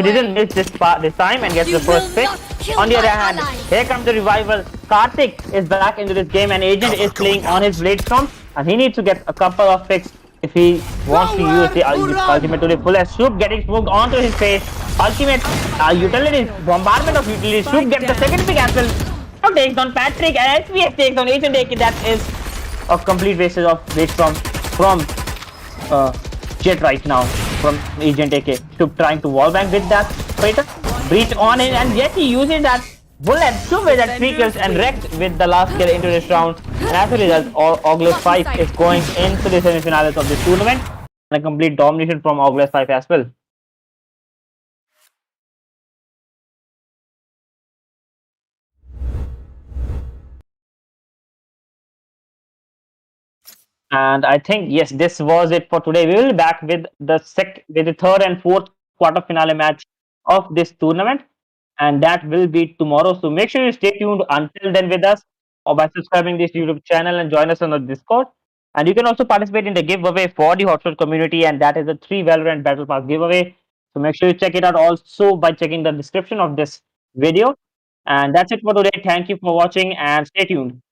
didn't miss this time and gets the first pick. On the other hand, here comes the revival. Karthik is back into this game, and Agent is playing on his blade storm, and he needs to get a couple of picks if he wants to use the ultimate to the fullest. Shub getting smoked onto his face. Ultimate utilities, bombardment of utilities. Shub gets the second pick as well. Now takes down Patrick, and HVS takes down Agent AK. That is a complete wastage of blade storm from Jet right now, from Agent AK. Shub trying to wallbang with that fighter. breached on it, and yet he using that bullet to with that 3 kills and wrecked with the last kill into this round. And as a result, Ogless 5 is going into the semi-finals of this tournament, and a complete domination from Ogless 5 as well. And I think yes, this was it for today. We will be back with the third and fourth quarter finale match of this tournament, and that will be tomorrow. So make sure you stay tuned until then with us, or by subscribing this YouTube channel and join us on the Discord. And you can also participate in the giveaway for the HotShot community, and that is a 3 Valorant Battle Pass giveaway. So make sure you check it out also by checking the description of this video. And that's it for today. Thank you for watching and stay tuned.